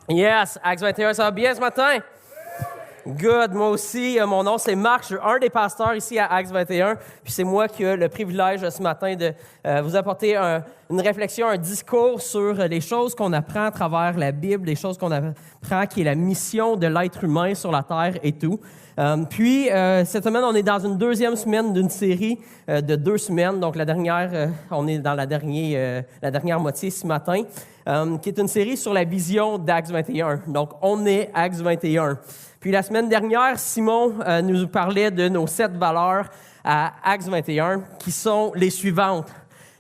Yes, Acts 21, ça va bien ce matin? Good, moi aussi. Mon nom, c'est Marc. Je suis un des pasteurs ici à Acts 21. Puis c'est moi qui ai le privilège ce matin de vous apporter une réflexion, un discours sur les choses qu'on apprend à travers la Bible, les choses qu'on apprend qui est la mission de l'être humain sur la terre et tout. Puis, cette semaine, on est dans une deuxième semaine d'une série de 2 semaines. Donc, la dernière, on est dans la dernière moitié ce matin, qui est une série sur la vision d'Acts 21. Donc, on est Acts 21. Puis, la semaine dernière, Simon nous parlait de nos 7 valeurs à Acts 21, qui sont les suivantes.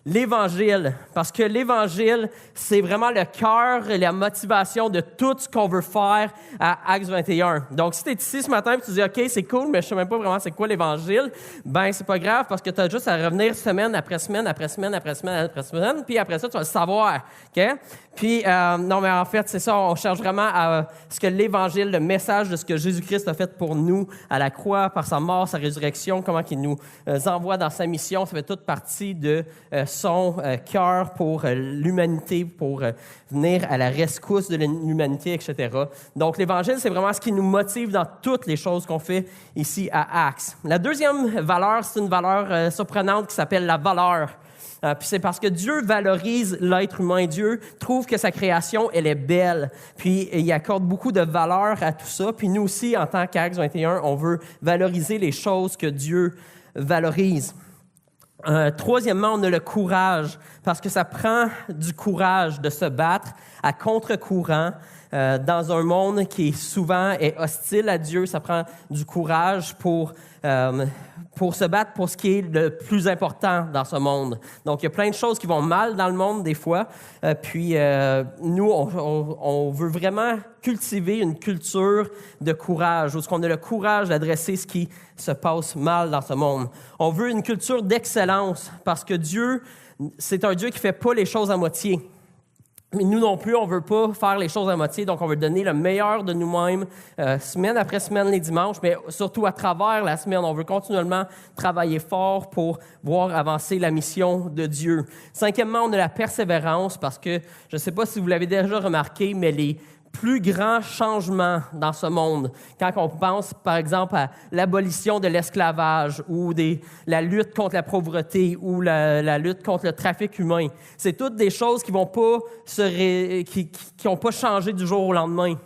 L'Évangile, parce que l'Évangile, c'est vraiment le cœur et la motivation de tout ce qu'on veut faire à Acts 21. Donc, si tu es ici ce matin et tu dis « OK, c'est cool, mais je ne sais même pas vraiment c'est quoi l'Évangile », ben c'est pas grave parce que tu as juste à revenir semaine après semaine, après semaine, après semaine, après semaine, puis après ça, tu vas le savoir. OK? Puis, non, mais en fait, c'est ça, on cherche vraiment à ce que l'Évangile, le message de ce que Jésus-Christ a fait pour nous à la croix, par sa mort, sa résurrection, comment il nous envoie dans sa mission, ça fait toute partie de son cœur pour l'humanité, pour venir à la rescousse de l'humanité, etc. Donc, l'Évangile, c'est vraiment ce qui nous motive dans toutes les choses qu'on fait ici à Acts. La deuxième valeur, c'est une valeur surprenante qui s'appelle la valeur. Puis c'est parce que Dieu valorise l'être humain. Dieu trouve que sa création, elle est belle. Puis il accorde beaucoup de valeur à tout ça. Puis nous aussi, en tant qu'Acts 21, on veut valoriser les choses que Dieu valorise. Troisièmement, on a le courage, parce que ça prend du courage de se battre à contre-courant dans un monde qui souvent est hostile à Dieu. Ça prend du courage pour se battre pour ce qui est le plus important dans ce monde. Donc, il y a plein de choses qui vont mal dans le monde des fois. Nous, on veut vraiment cultiver une culture de courage, où on a le courage d'adresser ce qui se passe mal dans ce monde. On veut une culture d'excellence, parce que Dieu, c'est un Dieu qui ne fait pas les choses à moitié. Mais nous non plus, on ne veut pas faire les choses à moitié, donc on veut donner le meilleur de nous-mêmes semaine après semaine, les dimanches, mais surtout à travers la semaine. On veut continuellement travailler fort pour voir avancer la mission de Dieu. Cinquièmement, on a la persévérance, parce que, je ne sais pas si vous l'avez déjà remarqué, mais les plus grands changements dans ce monde, quand on pense, par exemple, à l'abolition de l'esclavage ou la lutte contre la pauvreté ou la lutte contre le trafic humain, c'est toutes des choses qui vont pas qui n'ont pas changé du jour au lendemain.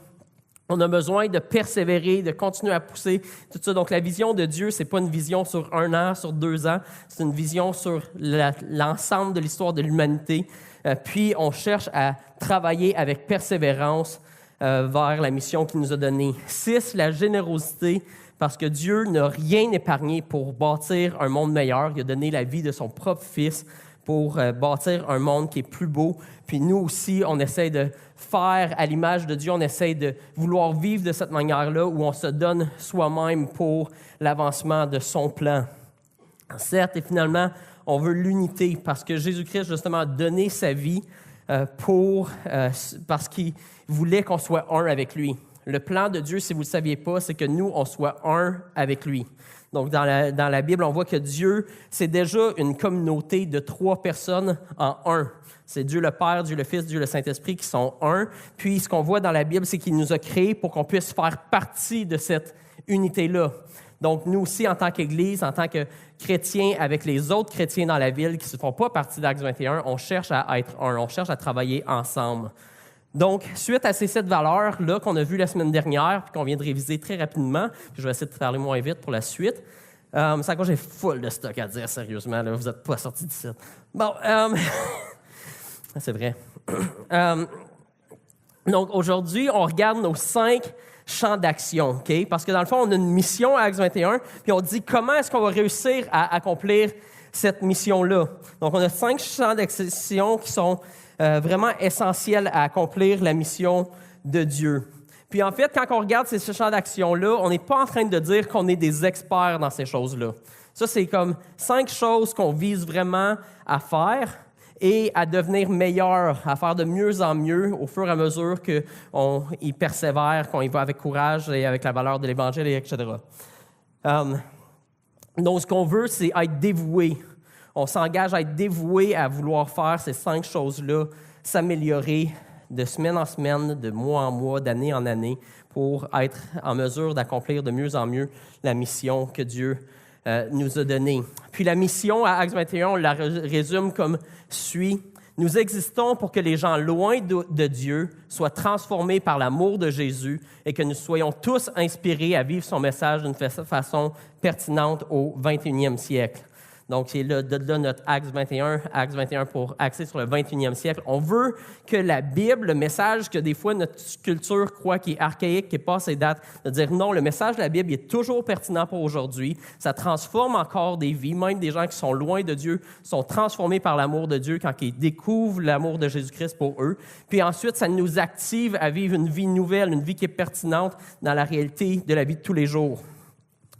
On a besoin de persévérer, de continuer à pousser, tout ça. Donc, la vision de Dieu, c'est pas une vision sur 1 an, sur 2 ans, c'est une vision sur l'ensemble de l'histoire de l'humanité. Puis, on cherche à travailler avec persévérance vers la mission qu'il nous a donnée. 6, la générosité, parce que Dieu n'a rien épargné pour bâtir un monde meilleur. Il a donné la vie de son propre Fils pour bâtir un monde qui est plus beau. Puis nous aussi, on essaie de faire à l'image de Dieu, on essaie de vouloir vivre de cette manière-là, où on se donne soi-même pour l'avancement de son plan. 7, et finalement, on veut l'unité, parce que Jésus-Christ, justement, a donné sa vie parce qu'il voulait qu'on soit un avec lui. Le plan de Dieu, si vous ne le saviez pas, c'est que nous, on soit un avec lui. Donc, dans la Bible, on voit que Dieu, c'est déjà une communauté de 3 personnes en un. C'est Dieu le Père, Dieu le Fils, Dieu le Saint-Esprit qui sont un. Puis, ce qu'on voit dans la Bible, c'est qu'il nous a créés pour qu'on puisse faire partie de cette unité-là. Donc, nous aussi, en tant qu'Église, en tant que chrétiens avec les autres chrétiens dans la ville qui ne font pas partie d'Acts 21, on cherche à être un, on cherche à travailler ensemble. Donc, suite à ces 7 valeurs-là qu'on a vues la semaine dernière, puis qu'on vient de réviser très rapidement, puis je vais essayer de parler moins vite pour la suite. C'est à quoi j'ai full de stock à dire, sérieusement, là, vous n'êtes pas sortis d'ici. Bon, c'est vrai. Donc, aujourd'hui, on regarde nos 5 champs d'action, OK? Parce que dans le fond, on a une mission à Acts 21, puis on dit comment est-ce qu'on va réussir à accomplir cette mission-là. Donc, on a 5 champs d'action qui sont vraiment essentiels à accomplir la mission de Dieu. Puis en fait, quand on regarde ces champs d'action-là, on n'est pas en train de dire qu'on est des experts dans ces choses-là. Ça, c'est comme 5 choses qu'on vise vraiment à faire et à devenir meilleur, à faire de mieux en mieux au fur et à mesure qu'on y persévère, qu'on y va avec courage et avec la valeur de l'Évangile, etc. Donc, ce qu'on veut, c'est être dévoué. On s'engage à être dévoué à vouloir faire ces 5 choses-là, s'améliorer de semaine en semaine, de mois en mois, d'année en année, pour être en mesure d'accomplir de mieux en mieux la mission que Dieu nous a donnée. Puis la mission à Acts 21, on la résume comme suit. Nous existons pour que les gens loin de Dieu soient transformés par l'amour de Jésus et que nous soyons tous inspirés à vivre son message d'une façon pertinente au 21e siècle. Donc, c'est là notre Acts 21 pour axer sur le 21e siècle. On veut que la Bible, le message que des fois notre culture croit qui est archaïque, qui est passé date, de dire non, le message de la Bible est toujours pertinent pour aujourd'hui. Ça transforme encore des vies, même des gens qui sont loin de Dieu sont transformés par l'amour de Dieu quand ils découvrent l'amour de Jésus-Christ pour eux. Puis ensuite, ça nous active à vivre une vie nouvelle, une vie qui est pertinente dans la réalité de la vie de tous les jours.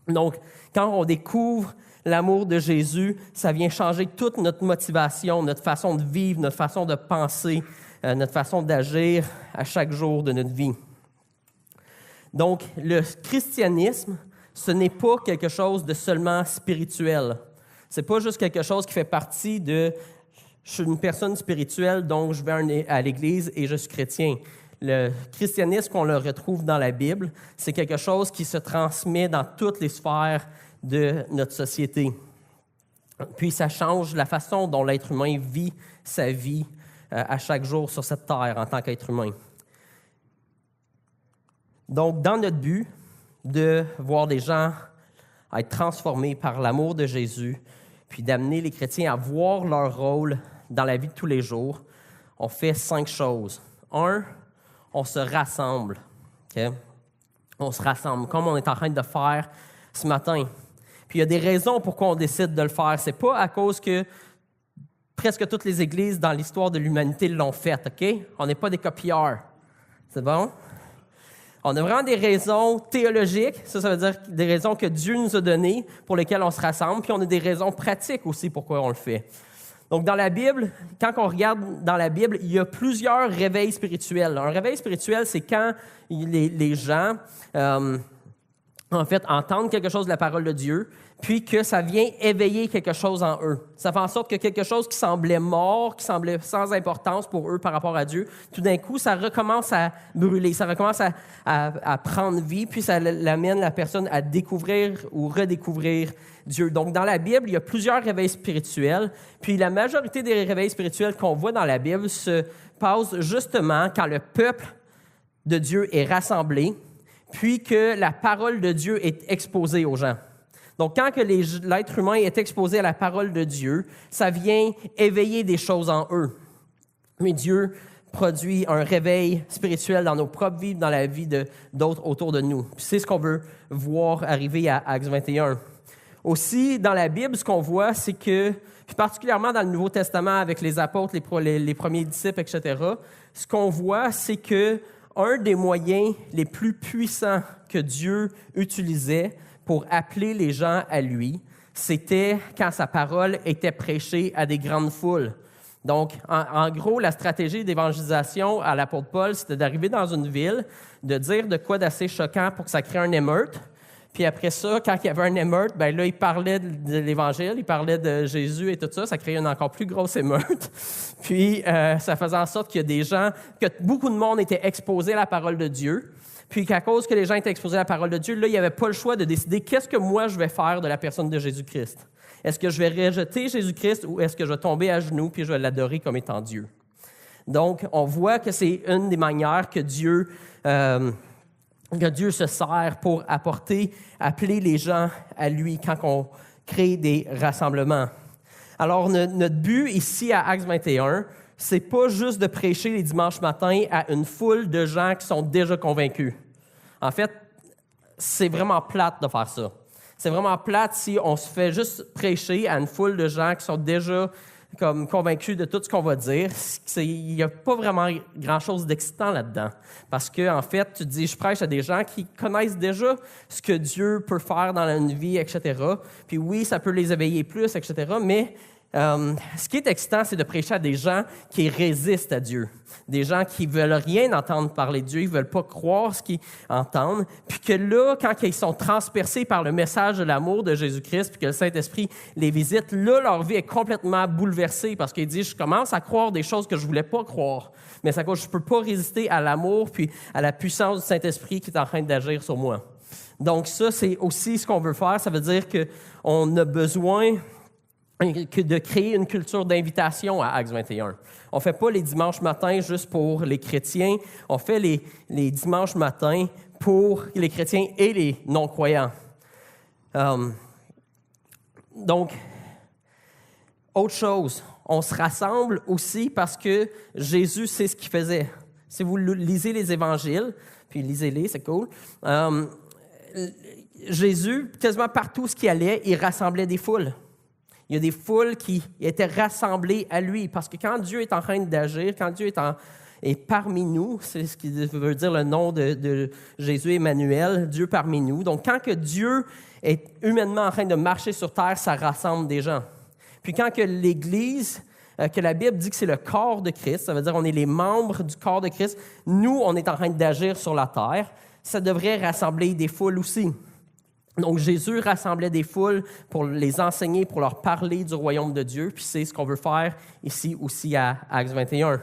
Donc, quand on découvre l'amour de Jésus, ça vient changer toute notre motivation, notre façon de vivre, notre façon de penser, notre façon d'agir à chaque jour de notre vie. Donc, le christianisme, ce n'est pas quelque chose de seulement spirituel. Ce n'est pas juste quelque chose qui fait partie de « je suis une personne spirituelle, donc je vais à l'Église et je suis chrétien ». Le christianisme qu'on le retrouve dans la Bible, c'est quelque chose qui se transmet dans toutes les sphères de notre société. Puis ça change la façon dont l'être humain vit sa vie à chaque jour sur cette terre en tant qu'être humain. Donc, dans notre but de voir des gens être transformés par l'amour de Jésus, puis d'amener les chrétiens à voir leur rôle dans la vie de tous les jours, on fait 5 choses. 1, on se rassemble. Okay? On se rassemble, comme on est en train de faire ce matin. Puis il y a des raisons pourquoi on décide de le faire. C'est pas à cause que presque toutes les églises dans l'histoire de l'humanité l'ont fait, OK? On n'est pas des copieurs. C'est bon? On a vraiment des raisons théologiques, ça veut dire des raisons que Dieu nous a données pour lesquelles on se rassemble, puis on a des raisons pratiques aussi pourquoi on le fait. Donc, dans la Bible, quand on regarde dans la Bible, il y a plusieurs réveils spirituels. Un réveil spirituel, c'est quand les gens en fait, entendre quelque chose de la parole de Dieu, puis que ça vient éveiller quelque chose en eux. Ça fait en sorte que quelque chose qui semblait mort, qui semblait sans importance pour eux par rapport à Dieu, tout d'un coup, ça recommence à brûler, ça recommence à prendre vie, puis ça l'amène la personne à découvrir ou redécouvrir Dieu. Donc, dans la Bible, il y a plusieurs réveils spirituels, puis la majorité des réveils spirituels qu'on voit dans la Bible se passent justement quand le peuple de Dieu est rassemblé, puis que la parole de Dieu est exposée aux gens. Donc, quand que l'être humain est exposé à la parole de Dieu, ça vient éveiller des choses en eux. Mais Dieu produit un réveil spirituel dans nos propres vies, dans la vie d'autres autour de nous. Puis c'est ce qu'on veut voir arriver à Acts 21. Aussi, dans la Bible, ce qu'on voit, c'est que, puis particulièrement dans le Nouveau Testament avec les apôtres, les premiers disciples, etc., ce qu'on voit, c'est que un des moyens les plus puissants que Dieu utilisait pour appeler les gens à lui, c'était quand sa parole était prêchée à des grandes foules. Donc, en gros, la stratégie d'évangélisation à l'apôtre Paul, c'était d'arriver dans une ville, de dire de quoi d'assez choquant pour que ça crée un émeute. Puis après ça, quand il y avait un émeute, bien là, il parlait de l'Évangile, il parlait de Jésus et tout ça. Ça créait une encore plus grosse émeute. Puis ça faisait en sorte qu'il y a des gens, que beaucoup de monde était exposé à la parole de Dieu. Puis qu'à cause que les gens étaient exposés à la parole de Dieu, là, il n'y avait pas le choix de décider qu'est-ce que moi je vais faire de la personne de Jésus-Christ. Est-ce que je vais rejeter Jésus-Christ ou est-ce que je vais tomber à genoux puis je vais l'adorer comme étant Dieu? Donc, on voit que c'est une des manières que Dieu se sert pour appeler les gens à lui quand on crée des rassemblements. Alors, notre but ici à Acts 21, c'est pas juste de prêcher les dimanches matins à une foule de gens qui sont déjà convaincus. En fait, c'est vraiment plate de faire ça. C'est vraiment plate si on se fait juste prêcher à une foule de gens qui sont déjà comme convaincus de tout ce qu'on va dire. Il n'y a pas vraiment grand-chose d'excitant là-dedans. Parce que en fait, tu te dis, je prêche à des gens qui connaissent déjà ce que Dieu peut faire dans une vie, etc. Puis oui, ça peut les éveiller plus, etc. Mais Ce qui est excitant, c'est de prêcher à des gens qui résistent à Dieu, des gens qui ne veulent rien entendre parler de Dieu, ils ne veulent pas croire ce qu'ils entendent, puis que là, quand ils sont transpercés par le message de l'amour de Jésus-Christ, puis que le Saint-Esprit les visite, là, leur vie est complètement bouleversée parce qu'ils disent « Je commence à croire des choses que je ne voulais pas croire, mais c'est à cause que je ne peux pas résister à l'amour puis à la puissance du Saint-Esprit qui est en train d'agir sur moi. » Donc ça, c'est aussi ce qu'on veut faire. Ça veut dire qu'on a besoin de créer une culture d'invitation à Acts 21. On ne fait pas les dimanches matins juste pour les chrétiens, on fait les dimanches matins pour les chrétiens et les non-croyants. Donc, autre chose, on se rassemble aussi parce que Jésus sait ce qu'il faisait. Si vous lisez les évangiles, puis lisez-les, c'est cool, Jésus, quasiment partout où il allait, il rassemblait des foules. Il y a des foules qui étaient rassemblées à lui, parce que quand Dieu est en train d'agir, quand Dieu est parmi nous, c'est ce qui veut dire le nom de Jésus, Emmanuel, Dieu parmi nous. Donc, quand que Dieu est humainement en train de marcher sur terre, ça rassemble des gens. Puis quand que l'Église, que la Bible dit que c'est le corps de Christ, ça veut dire qu'on est les membres du corps de Christ, nous, on est en train d'agir sur la terre, ça devrait rassembler des foules aussi. Donc, Jésus rassemblait des foules pour les enseigner, pour leur parler du royaume de Dieu, puis c'est ce qu'on veut faire ici aussi à Acts 21.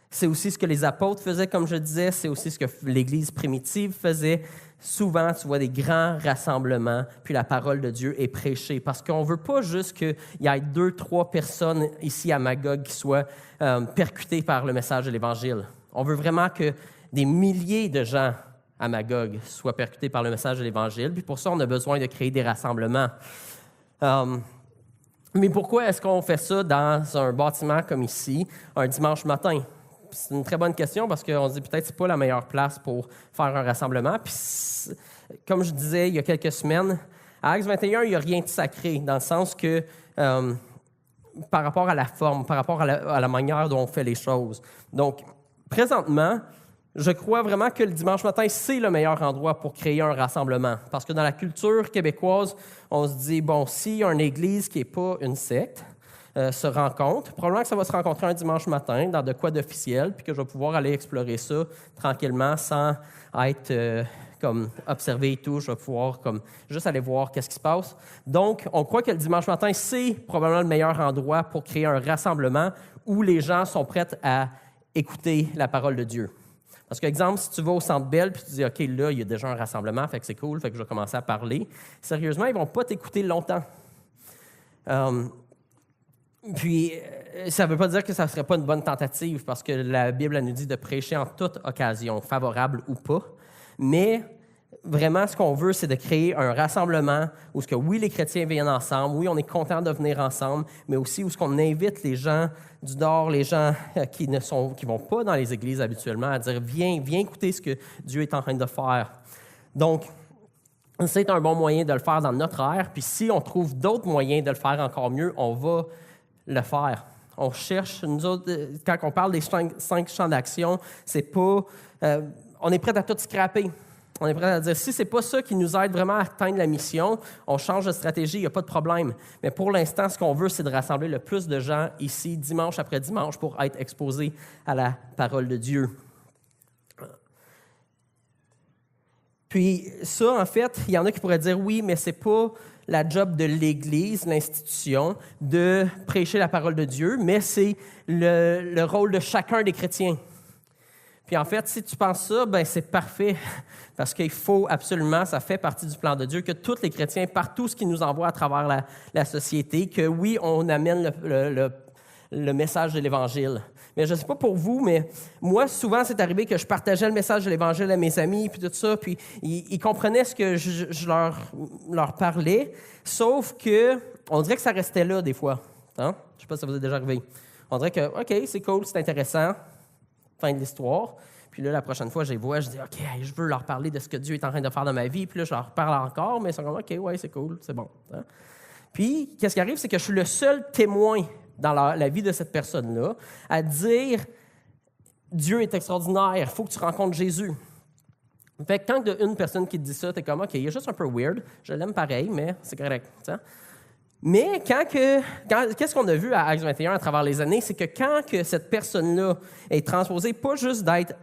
C'est aussi ce que les apôtres faisaient, comme je disais, c'est aussi ce que l'Église primitive faisait. Souvent, tu vois des grands rassemblements, puis la parole de Dieu est prêchée, parce qu'on ne veut pas juste qu'il y ait 2-3 personnes ici à Magog qui soient percutées par le message de l'Évangile. On veut vraiment que des milliers de gens à Magog soient percutés par le message de l'Évangile. Puis pour ça, on a besoin de créer des rassemblements. Mais pourquoi est-ce qu'on fait ça dans un bâtiment comme ici, un dimanche matin? C'est une très bonne question parce qu'on se dit peut-être que ce n'est pas la meilleure place pour faire un rassemblement. Puis, comme je disais il y a quelques semaines, à Acts 21, il n'y a rien de sacré, dans le sens que par rapport à la forme, par rapport à la manière dont on fait les choses. Donc, présentement, je crois vraiment que le dimanche matin, c'est le meilleur endroit pour créer un rassemblement. Parce que dans la culture québécoise, on se dit, bon, s'il y a une église qui n'est pas une secte, se rencontre, probablement que ça va se rencontrer un dimanche matin dans de quoi d'officiel, puis que je vais pouvoir aller explorer ça tranquillement sans être comme observé et tout. Je vais pouvoir comme juste aller voir qu'est-ce qui se passe. Donc, on croit que le dimanche matin, c'est probablement le meilleur endroit pour créer un rassemblement où les gens sont prêts à écouter la parole de Dieu. Parce que, exemple, si tu vas au Centre Bell puis tu dis « OK, là, il y a déjà un rassemblement, fait que c'est cool, fait que je vais commencer à parler », sérieusement, ils ne vont pas t'écouter longtemps. Puis, ça ne veut pas dire que ça ne serait pas une bonne tentative, parce que la Bible elle nous dit de prêcher en toute occasion, favorable ou pas. Mais vraiment, ce qu'on veut, c'est de créer un rassemblement où, oui, les chrétiens viennent ensemble, oui, on est content de venir ensemble, mais aussi où on invite les gens du dehors, les gens qui vont pas dans les églises habituellement, à dire « Viens écouter ce que Dieu est en train de faire ». Donc, c'est un bon moyen de le faire dans notre ère, puis si on trouve d'autres moyens de le faire encore mieux, on va le faire. On cherche, nous autres, quand on parle des 5 champs d'action, c'est pas... on est prêt à tout scraper. On est prêt à dire, si ce n'est pas ça qui nous aide vraiment à atteindre la mission, on change de stratégie, il n'y a pas de problème. Mais pour l'instant, ce qu'on veut, c'est de rassembler le plus de gens ici, dimanche après dimanche, pour être exposés à la parole de Dieu. Puis ça, en fait, il y en a qui pourraient dire, oui, mais ce n'est pas la job de l'Église, l'institution, de prêcher la parole de Dieu, mais c'est le rôle de chacun des chrétiens. Puis en fait, si tu penses ça, ben c'est parfait, parce qu'il faut absolument, ça fait partie du plan de Dieu, que tous les chrétiens, partout ce qui nous envoie à travers la société, que oui, on amène le message de l'Évangile. Mais je ne sais pas pour vous, mais moi, souvent, c'est arrivé que je partageais le message de l'Évangile à mes amis, puis tout ça, puis ils comprenaient ce que je leur parlais, sauf que on dirait que ça restait là des fois. Hein? Je ne sais pas si ça vous est déjà arrivé. On dirait que, OK, c'est cool, c'est intéressant. Fin de l'histoire. Puis là, la prochaine fois, je les vois, je dis, OK, je veux leur parler de ce que Dieu est en train de faire dans ma vie. Puis là, je leur parle encore, mais ils sont comme, OK, ouais, c'est cool, c'est bon. Hein? Puis, qu'est-ce qui arrive, c'est que je suis le seul témoin dans la vie de cette personne-là à dire, Dieu est extraordinaire, il faut que tu rencontres Jésus. Fait que quand il y a une personne qui te dit ça, t'es comme, OK, il est juste un peu weird, je l'aime pareil, mais c'est correct. T'sais? Mais qu'est-ce qu'on a vu à Acts 21 à travers les années, c'est que quand que cette personne-là est transposée, pas juste d'être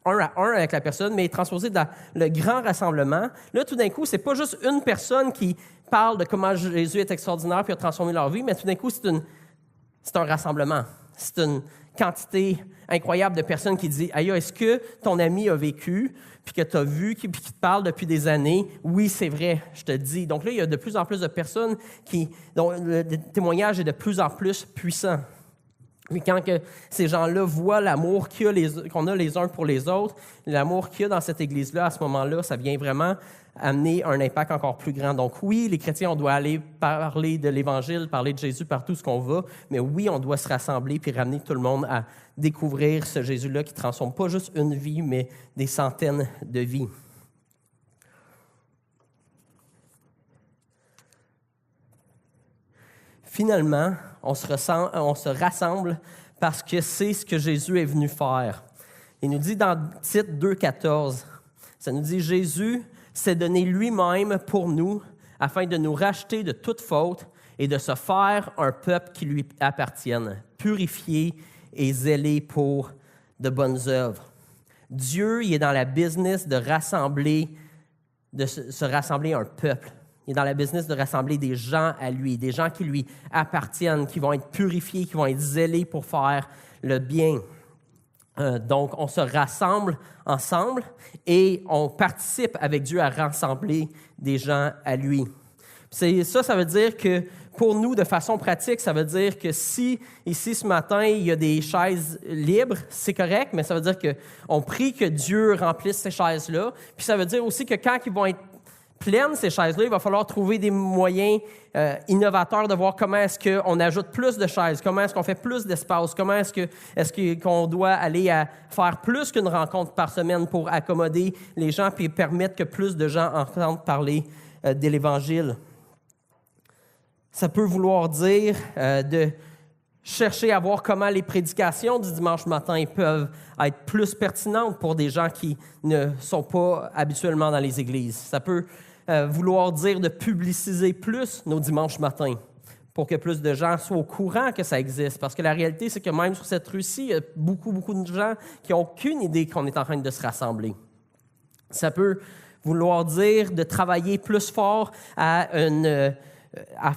un à un avec la personne, mais est transposée dans le grand rassemblement, là, tout d'un coup, c'est pas juste une personne qui parle de comment Jésus est extraordinaire puis a transformé leur vie, mais tout d'un coup, c'est un rassemblement. C'est une quantité incroyable de personnes qui disent « Aïe, est-ce que ton ami a vécu, puis que tu as vu, puis qui te parle depuis des années? » Oui, c'est vrai, je te dis. Donc là, il y a de plus en plus de personnes dont le témoignage est de plus en plus puissant. Mais quand que ces gens-là voient l'amour qu'on a les uns pour les autres, l'amour qu'il y a dans cette Église-là, à ce moment-là, ça vient vraiment amener un impact encore plus grand. Donc oui, les chrétiens, on doit aller parler de l'Évangile, parler de Jésus partout ce qu'on va, mais oui, on doit se rassembler puis ramener tout le monde à découvrir ce Jésus-là qui ne transforme pas juste une vie, mais des centaines de vies. Finalement, on se rassemble parce que c'est ce que Jésus est venu faire. Il nous dit dans Tite 2,14, ça nous dit « Jésus s'est donné lui-même pour nous afin de nous racheter de toute faute et de se faire un peuple qui lui appartienne, purifié et zélé pour de bonnes œuvres. » Dieu, il est dans la business de se rassembler un peuple. Il est dans la business de rassembler des gens à lui, des gens qui lui appartiennent, qui vont être purifiés, qui vont être zélés pour faire le bien. Donc, on se rassemble ensemble et on participe avec Dieu à rassembler des gens à lui. Ça veut dire que pour nous, de façon pratique, ça veut dire que si ici ce matin, il y a des chaises libres, c'est correct, mais ça veut dire qu'on prie que Dieu remplisse ces chaises-là. Puis ça veut dire aussi que quand ils vont être pleines, ces chaises-là, il va falloir trouver des moyens innovateurs de voir comment est-ce qu'on ajoute plus de chaises, comment est-ce qu'on fait plus d'espace, comment est-ce qu'on doit aller à faire plus qu'une rencontre par semaine pour accommoder les gens puis permettre que plus de gens entendent parler de l'Évangile. Ça peut vouloir dire de chercher à voir comment les prédications du dimanche matin peuvent être plus pertinentes pour des gens qui ne sont pas habituellement dans les églises. Ça peut vouloir dire de publiciser plus nos dimanches matins pour que plus de gens soient au courant que ça existe. Parce que la réalité, c'est que même sur cette rue-ci, il y a beaucoup de gens qui n'ont aucune idée qu'on est en train de se rassembler. Ça peut vouloir dire de travailler plus fort à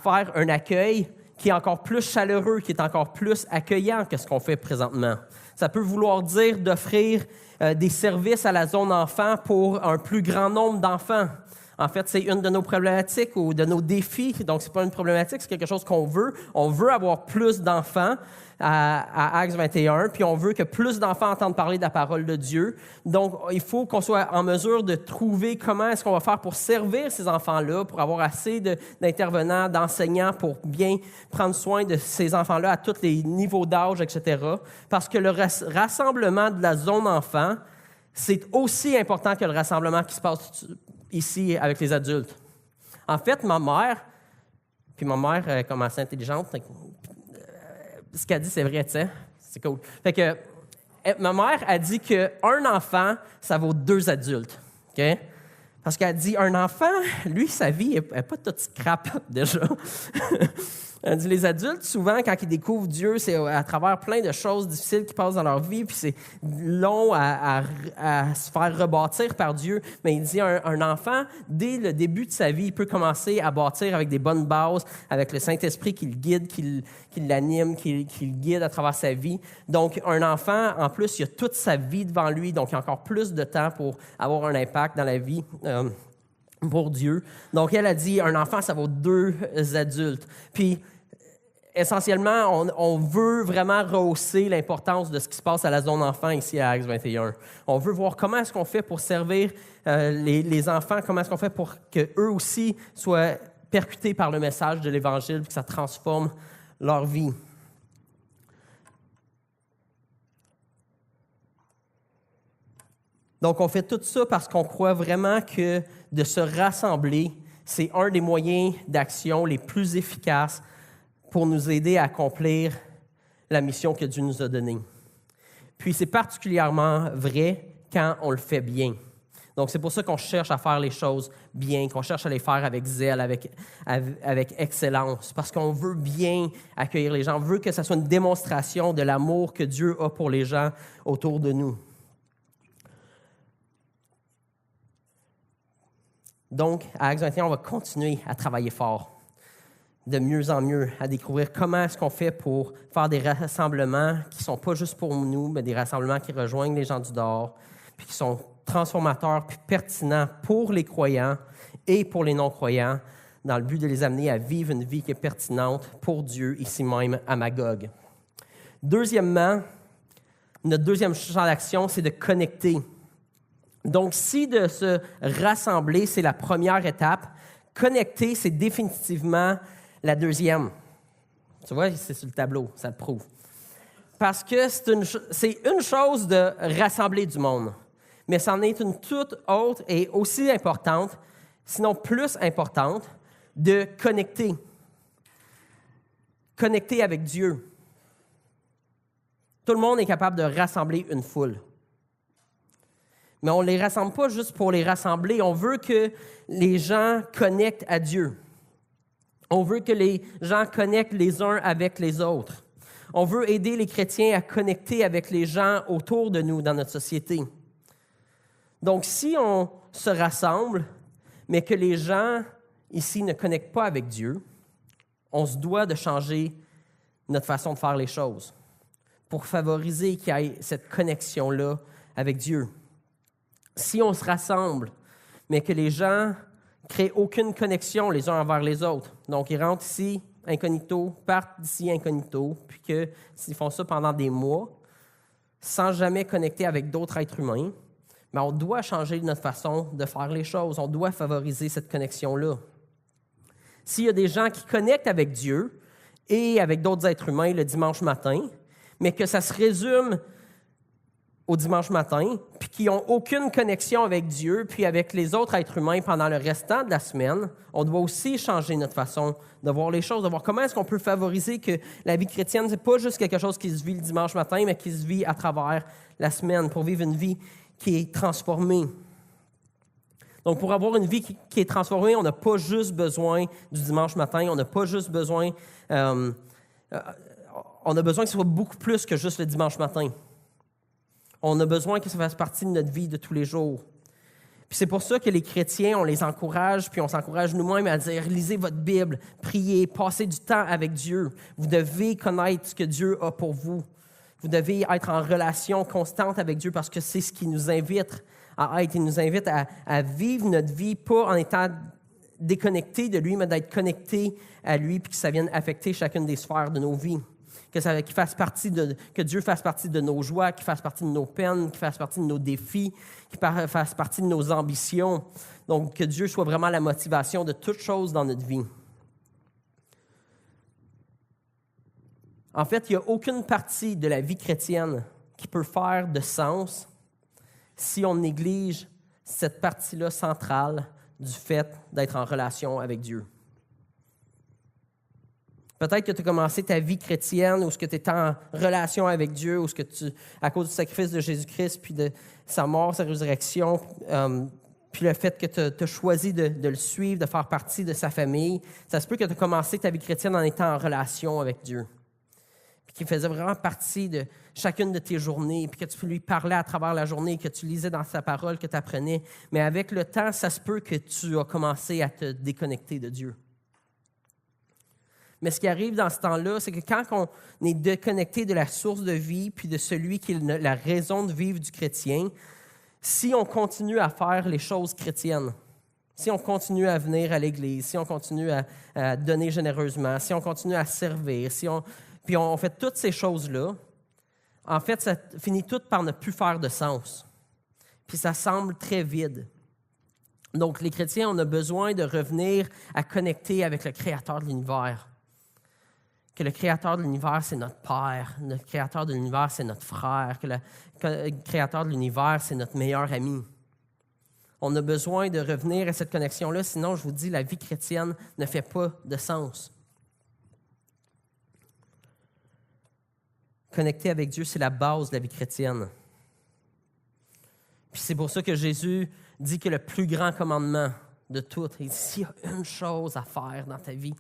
faire un accueil qui est encore plus chaleureux, qui est encore plus accueillant que ce qu'on fait présentement. Ça peut vouloir dire d'offrir des services à la zone enfant pour un plus grand nombre d'enfants. En fait, c'est une de nos problématiques ou de nos défis. Donc, ce n'est pas une problématique, c'est quelque chose qu'on veut. On veut avoir plus d'enfants à Acts 21, puis on veut que plus d'enfants entendent parler de la parole de Dieu. Donc, il faut qu'on soit en mesure de trouver comment est-ce qu'on va faire pour servir ces enfants-là, pour avoir assez d'intervenants, d'enseignants pour bien prendre soin de ces enfants-là à tous les niveaux d'âge, etc. Parce que le rassemblement de la zone enfant, c'est aussi important que le rassemblement qui se passe ici avec les adultes. En fait, ma mère est comme assez intelligente, ce qu'elle dit, c'est vrai, tu sais, c'est cool. Fait que ma mère a dit qu'un enfant, ça vaut 2 adultes, OK? Parce qu'elle dit, un enfant, lui, sa vie n'est pas toute scrap, déjà. Elle dit, les adultes, souvent, quand ils découvrent Dieu, c'est à travers plein de choses difficiles qui passent dans leur vie, puis c'est long à se faire rebâtir par Dieu. Mais il dit, un enfant, dès le début de sa vie, il peut commencer à bâtir avec des bonnes bases, avec le Saint-Esprit qui le guide, qui l'anime, qui le guide à travers sa vie. Donc, un enfant, en plus, il a toute sa vie devant lui, donc il a encore plus de temps pour avoir un impact dans la vie. Pour Dieu. Donc, elle a dit, un enfant, ça vaut 2 adultes. Puis, essentiellement, on veut vraiment rehausser l'importance de ce qui se passe à la zone enfant ici à Acts 21. On veut voir comment est-ce qu'on fait pour servir les enfants, comment est-ce qu'on fait pour qu'eux aussi soient percutés par le message de l'Évangile, que ça transforme leur vie. Donc, on fait tout ça parce qu'on croit vraiment que de se rassembler, c'est un des moyens d'action les plus efficaces pour nous aider à accomplir la mission que Dieu nous a donnée. Puis, c'est particulièrement vrai quand on le fait bien. Donc, c'est pour ça qu'on cherche à faire les choses bien, qu'on cherche à les faire avec zèle, avec excellence, parce qu'on veut bien accueillir les gens. On veut que ça soit une démonstration de l'amour que Dieu a pour les gens autour de nous. Donc, à Acts 21, on va continuer à travailler fort, de mieux en mieux, à découvrir comment est-ce qu'on fait pour faire des rassemblements qui ne sont pas juste pour nous, mais des rassemblements qui rejoignent les gens du dehors, puis qui sont transformateurs, puis pertinents pour les croyants et pour les non-croyants, dans le but de les amener à vivre une vie qui est pertinente pour Dieu, ici même à Magog. Deuxièmement, notre deuxième champ d'action, c'est de connecter. Donc, si de se rassembler, c'est la première étape, connecter, c'est définitivement la deuxième. Tu vois, c'est sur le tableau, ça le prouve. Parce que c'est une chose de rassembler du monde, mais c'en est une toute autre et aussi importante, sinon plus importante, de connecter. Connecter avec Dieu. Tout le monde est capable de rassembler une foule. Mais on ne les rassemble pas juste pour les rassembler. On veut que les gens connectent à Dieu. On veut que les gens connectent les uns avec les autres. On veut aider les chrétiens à connecter avec les gens autour de nous dans notre société. Donc, si on se rassemble, mais que les gens ici ne connectent pas avec Dieu, on se doit de changer notre façon de faire les choses pour favoriser qu'il y ait cette connexion-là avec Dieu. Si on se rassemble, mais que les gens ne créent aucune connexion les uns envers les autres, donc ils rentrent ici incognito, partent d'ici incognito, puis que s'ils font ça pendant des mois, sans jamais connecter avec d'autres êtres humains, mais on doit changer notre façon de faire les choses, on doit favoriser cette connexion-là. S'il y a des gens qui connectent avec Dieu et avec d'autres êtres humains le dimanche matin, mais que ça se résume au dimanche matin, puis qui n'ont aucune connexion avec Dieu, puis avec les autres êtres humains pendant le restant de la semaine, on doit aussi changer notre façon de voir les choses, de voir comment est-ce qu'on peut favoriser que la vie chrétienne, ce n'est pas juste quelque chose qui se vit le dimanche matin, mais qui se vit à travers la semaine, pour vivre une vie qui est transformée. Donc, pour avoir une vie qui est transformée, on n'a pas juste besoin du dimanche matin, on n'a pas juste besoin... on a besoin que ce soit beaucoup plus que juste le dimanche matin. On a besoin que ça fasse partie de notre vie de tous les jours. Puis c'est pour ça que les chrétiens, on les encourage, puis on s'encourage nous-mêmes à dire, lisez votre Bible, priez, passez du temps avec Dieu. Vous devez connaître ce que Dieu a pour vous. Vous devez être en relation constante avec Dieu parce que c'est ce qui nous invite à être. Il nous invite à vivre notre vie, pas en étant déconnecté de lui, mais d'être connecté à lui, puis que ça vienne affecter chacune des sphères de nos vies. Que Dieu fasse partie de nos joies, qu'il fasse partie de nos peines, qu'il fasse partie de nos défis, qu'il fasse partie de nos ambitions. Donc, que Dieu soit vraiment la motivation de toute chose dans notre vie. En fait, il n'y a aucune partie de la vie chrétienne qui peut faire de sens si on néglige cette partie-là centrale du fait d'être en relation avec Dieu. Peut-être que tu as commencé ta vie chrétienne ou ce que tu es en relation avec Dieu ou ce que à cause du sacrifice de Jésus-Christ, puis de sa mort, sa résurrection, puis le fait que tu as choisi de le suivre, de faire partie de sa famille, ça se peut que tu as commencé ta vie chrétienne en étant en relation avec Dieu, puis qu'il faisait vraiment partie de chacune de tes journées, puis que tu lui parlais à travers la journée, que tu lisais dans sa parole, que tu apprenais. Mais avec le temps, ça se peut que tu as commencé à te déconnecter de Dieu. Mais ce qui arrive dans ce temps-là, c'est que quand on est déconnecté de la source de vie puis de celui qui est la raison de vivre du chrétien, si on continue à faire les choses chrétiennes, si on continue à venir à l'Église, si on continue à donner généreusement, si on continue à servir, puis on fait toutes ces choses-là, en fait, ça finit tout par ne plus faire de sens. Puis ça semble très vide. Donc, les chrétiens, on a besoin de revenir à connecter avec le Créateur de l'univers. Que le Créateur de l'univers, c'est notre Père. Le Créateur de l'univers, c'est notre frère. Que le Créateur de l'univers, c'est notre meilleur ami. On a besoin de revenir à cette connexion-là, sinon, je vous dis, la vie chrétienne ne fait pas de sens. Connecter avec Dieu, c'est la base de la vie chrétienne. Puis c'est pour ça que Jésus dit que le plus grand commandement de tout, il dit, s'il y a une chose à faire dans ta vie,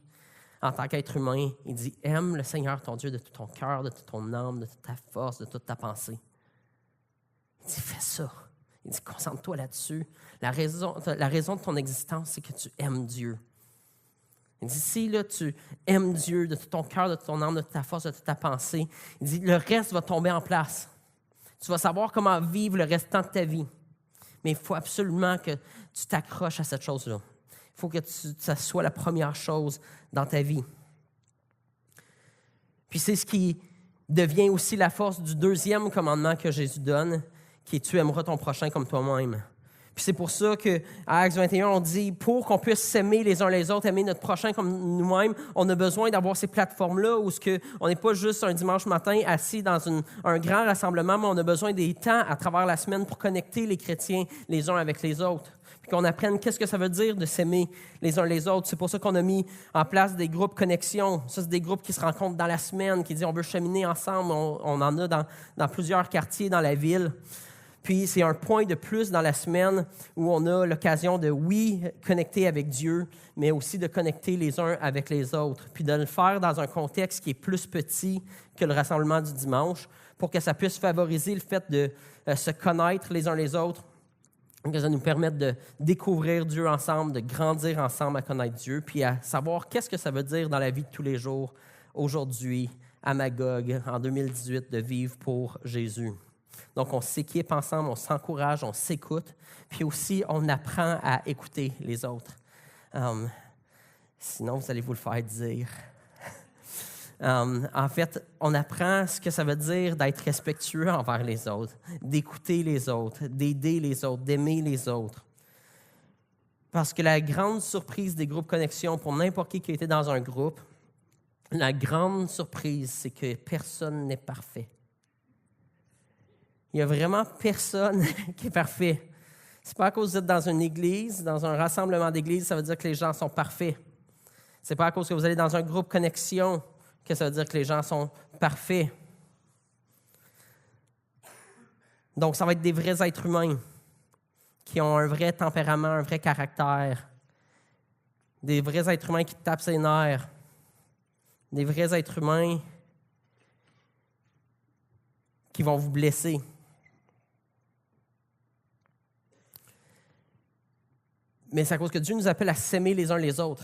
en tant qu'être humain, il dit, aime le Seigneur ton Dieu de tout ton cœur, de toute ton âme, de toute ta force, de toute ta pensée. Il dit, fais ça. Il dit, concentre-toi là-dessus. La raison de ton existence, c'est que tu aimes Dieu. Il dit, si là, tu aimes Dieu de tout ton cœur, de toute ton âme, de toute ta force, de toute ta pensée, il dit, le reste va tomber en place. Tu vas savoir comment vivre le restant de ta vie. Mais il faut absolument que tu t'accroches à cette chose-là. Il faut que ça soit la première chose dans ta vie. Puis c'est ce qui devient aussi la force du deuxième commandement que Jésus donne, qui est « Tu aimeras ton prochain comme toi-même ». Puis c'est pour ça qu'à Actes 21, on dit, pour qu'on puisse s'aimer les uns les autres, aimer notre prochain comme nous-mêmes, on a besoin d'avoir ces plateformes-là où on n'est pas juste un dimanche matin assis dans un grand rassemblement, mais on a besoin des temps à travers la semaine pour connecter les chrétiens les uns avec les autres. Puis qu'on apprenne qu'est-ce que ça veut dire de s'aimer les uns les autres. C'est pour ça qu'on a mis en place des groupes connexion. Ça, c'est des groupes qui se rencontrent dans la semaine, qui disent on veut cheminer ensemble. On en a dans plusieurs quartiers dans la ville. Puis, c'est un point de plus dans la semaine où on a l'occasion de, oui, connecter avec Dieu, mais aussi de connecter les uns avec les autres. Puis de le faire dans un contexte qui est plus petit que le rassemblement du dimanche pour que ça puisse favoriser le fait de se connaître les uns les autres, que ça nous permette de découvrir Dieu ensemble, de grandir ensemble à connaître Dieu, puis à savoir qu'est-ce que ça veut dire dans la vie de tous les jours, aujourd'hui, à Magog, en 2018, de vivre pour Jésus. Donc, on s'équipe ensemble, on s'encourage, on s'écoute, puis aussi, on apprend à écouter les autres. Sinon, vous allez vous le faire dire. En fait, on apprend ce que ça veut dire d'être respectueux envers les autres, d'écouter les autres, d'aider les autres, d'aimer les autres. Parce que la grande surprise des groupes connexion, pour n'importe qui a été dans un groupe, la grande surprise, c'est que personne n'est parfait. Il n'y a vraiment personne qui est parfait. C'est pas à cause que vous êtes dans une église, dans un rassemblement d'église, ça veut dire que les gens sont parfaits. C'est pas à cause que vous allez dans un groupe connexion que ça veut dire que les gens sont parfaits. Donc, ça va être des vrais êtres humains qui ont un vrai tempérament, un vrai caractère. Des vrais êtres humains qui tapent ses nerfs. Des vrais êtres humains qui vont vous blesser. Mais c'est à cause que Dieu nous appelle à s'aimer les uns les autres.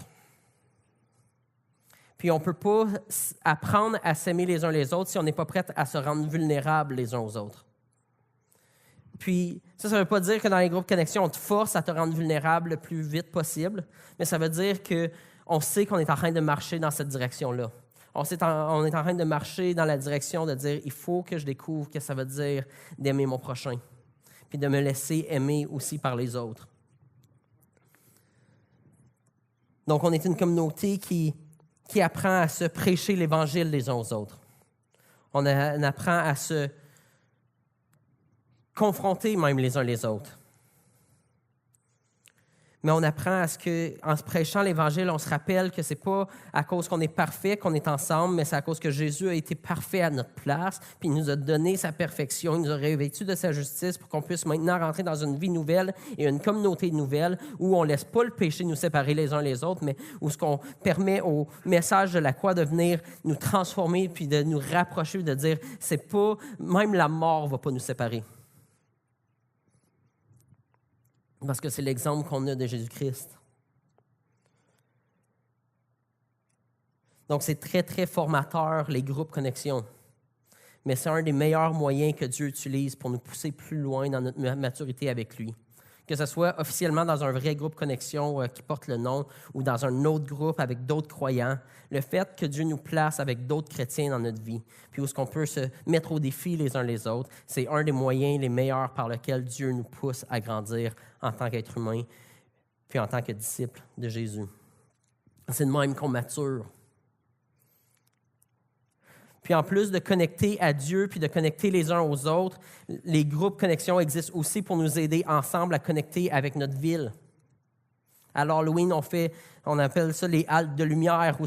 Puis on ne peut pas apprendre à s'aimer les uns les autres si on n'est pas prêt à se rendre vulnérables les uns aux autres. Puis ça ne veut pas dire que dans les groupes connexion, on te force à te rendre vulnérable le plus vite possible, mais ça veut dire qu'on sait qu'on est en train de marcher dans cette direction-là. On est en train de marcher dans la direction de dire, il faut que je découvre ce que ça veut dire d'aimer mon prochain, puis de me laisser aimer aussi par les autres. Donc, on est une communauté qui apprend à se prêcher l'Évangile les uns aux autres. On apprend à se confronter même les uns les autres. Mais on apprend à ce qu'en se prêchant l'Évangile, on se rappelle que ce n'est pas à cause qu'on est parfait qu'on est ensemble, mais c'est à cause que Jésus a été parfait à notre place, puis il nous a donné sa perfection, il nous a revêtus de sa justice pour qu'on puisse maintenant rentrer dans une vie nouvelle et une communauté nouvelle où on ne laisse pas le péché nous séparer les uns les autres, mais où ce qu'on permet au message de la croix de venir nous transformer puis de nous rapprocher, de dire, c'est pas, même la mort ne va pas nous séparer. Parce que c'est l'exemple qu'on a de Jésus-Christ. Donc, c'est très, très formateur, les groupes connexion. Mais c'est un des meilleurs moyens que Dieu utilise pour nous pousser plus loin dans notre maturité avec lui. Que ce soit officiellement dans un vrai groupe connexion qui porte le nom ou dans un autre groupe avec d'autres croyants, le fait que Dieu nous place avec d'autres chrétiens dans notre vie, puis où est-ce qu'on peut se mettre au défi les uns les autres, c'est un des moyens les meilleurs par lesquels Dieu nous pousse à grandir en tant qu'être humain, puis en tant que disciple de Jésus. C'est de même qu'on mature. Puis en plus de connecter à Dieu puis de connecter les uns aux autres, les groupes connexion existent aussi pour nous aider ensemble à connecter avec notre ville, À l'Halloween, on appelle ça les haltes de lumière, où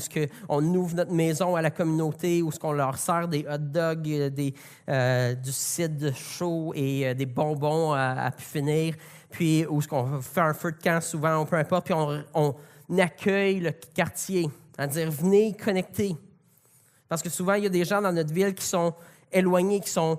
on ouvre notre maison à la communauté, où on leur sert des hot dogs, du cidre chaud et des bonbons à pu finir, puis où on fait un feu de camp souvent, peu importe, puis on accueille le quartier, à dire « venez connecter ». Parce que souvent, il y a des gens dans notre ville qui sont éloignés, qui sont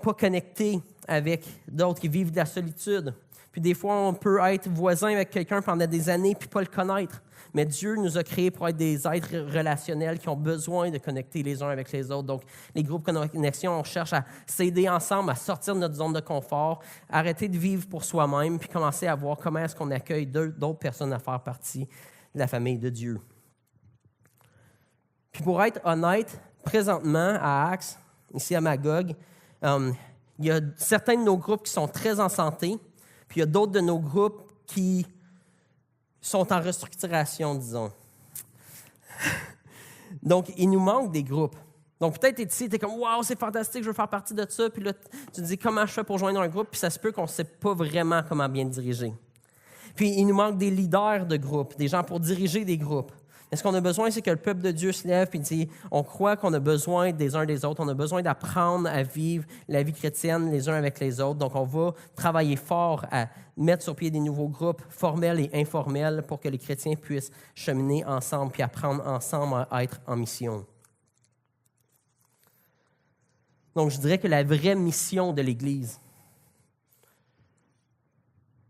pas connectés avec d'autres, qui vivent de la solitude. Puis des fois, on peut être voisin avec quelqu'un pendant des années puis pas le connaître. Mais Dieu nous a créés pour être des êtres relationnels qui ont besoin de connecter les uns avec les autres. Donc, les groupes de connexion, on cherche à s'aider ensemble, à sortir de notre zone de confort, arrêter de vivre pour soi-même, puis commencer à voir comment est-ce qu'on accueille d'autres personnes à faire partie de la famille de Dieu. Puis pour être honnête, présentement, à Axe, ici à Magog, il y a certains de nos groupes qui sont très en santé, puis il y a d'autres de nos groupes qui sont en restructuration, disons. Donc, il nous manque des groupes. Donc, peut-être tu es ici, tu es comme « Wow, c'est fantastique, je veux faire partie de ça », puis là, tu te dis « Comment je fais pour joindre un groupe », puis ça se peut qu'on ne sait pas vraiment comment bien diriger. Puis, il nous manque des leaders de groupes, des gens pour diriger des groupes. Mais ce qu'on a besoin, c'est que le peuple de Dieu se lève et dit, on croit qu'on a besoin des uns des autres, on a besoin d'apprendre à vivre la vie chrétienne les uns avec les autres. Donc, on va travailler fort à mettre sur pied des nouveaux groupes formels et informels pour que les chrétiens puissent cheminer ensemble puis apprendre ensemble à être en mission. Donc, je dirais que la vraie mission de l'Église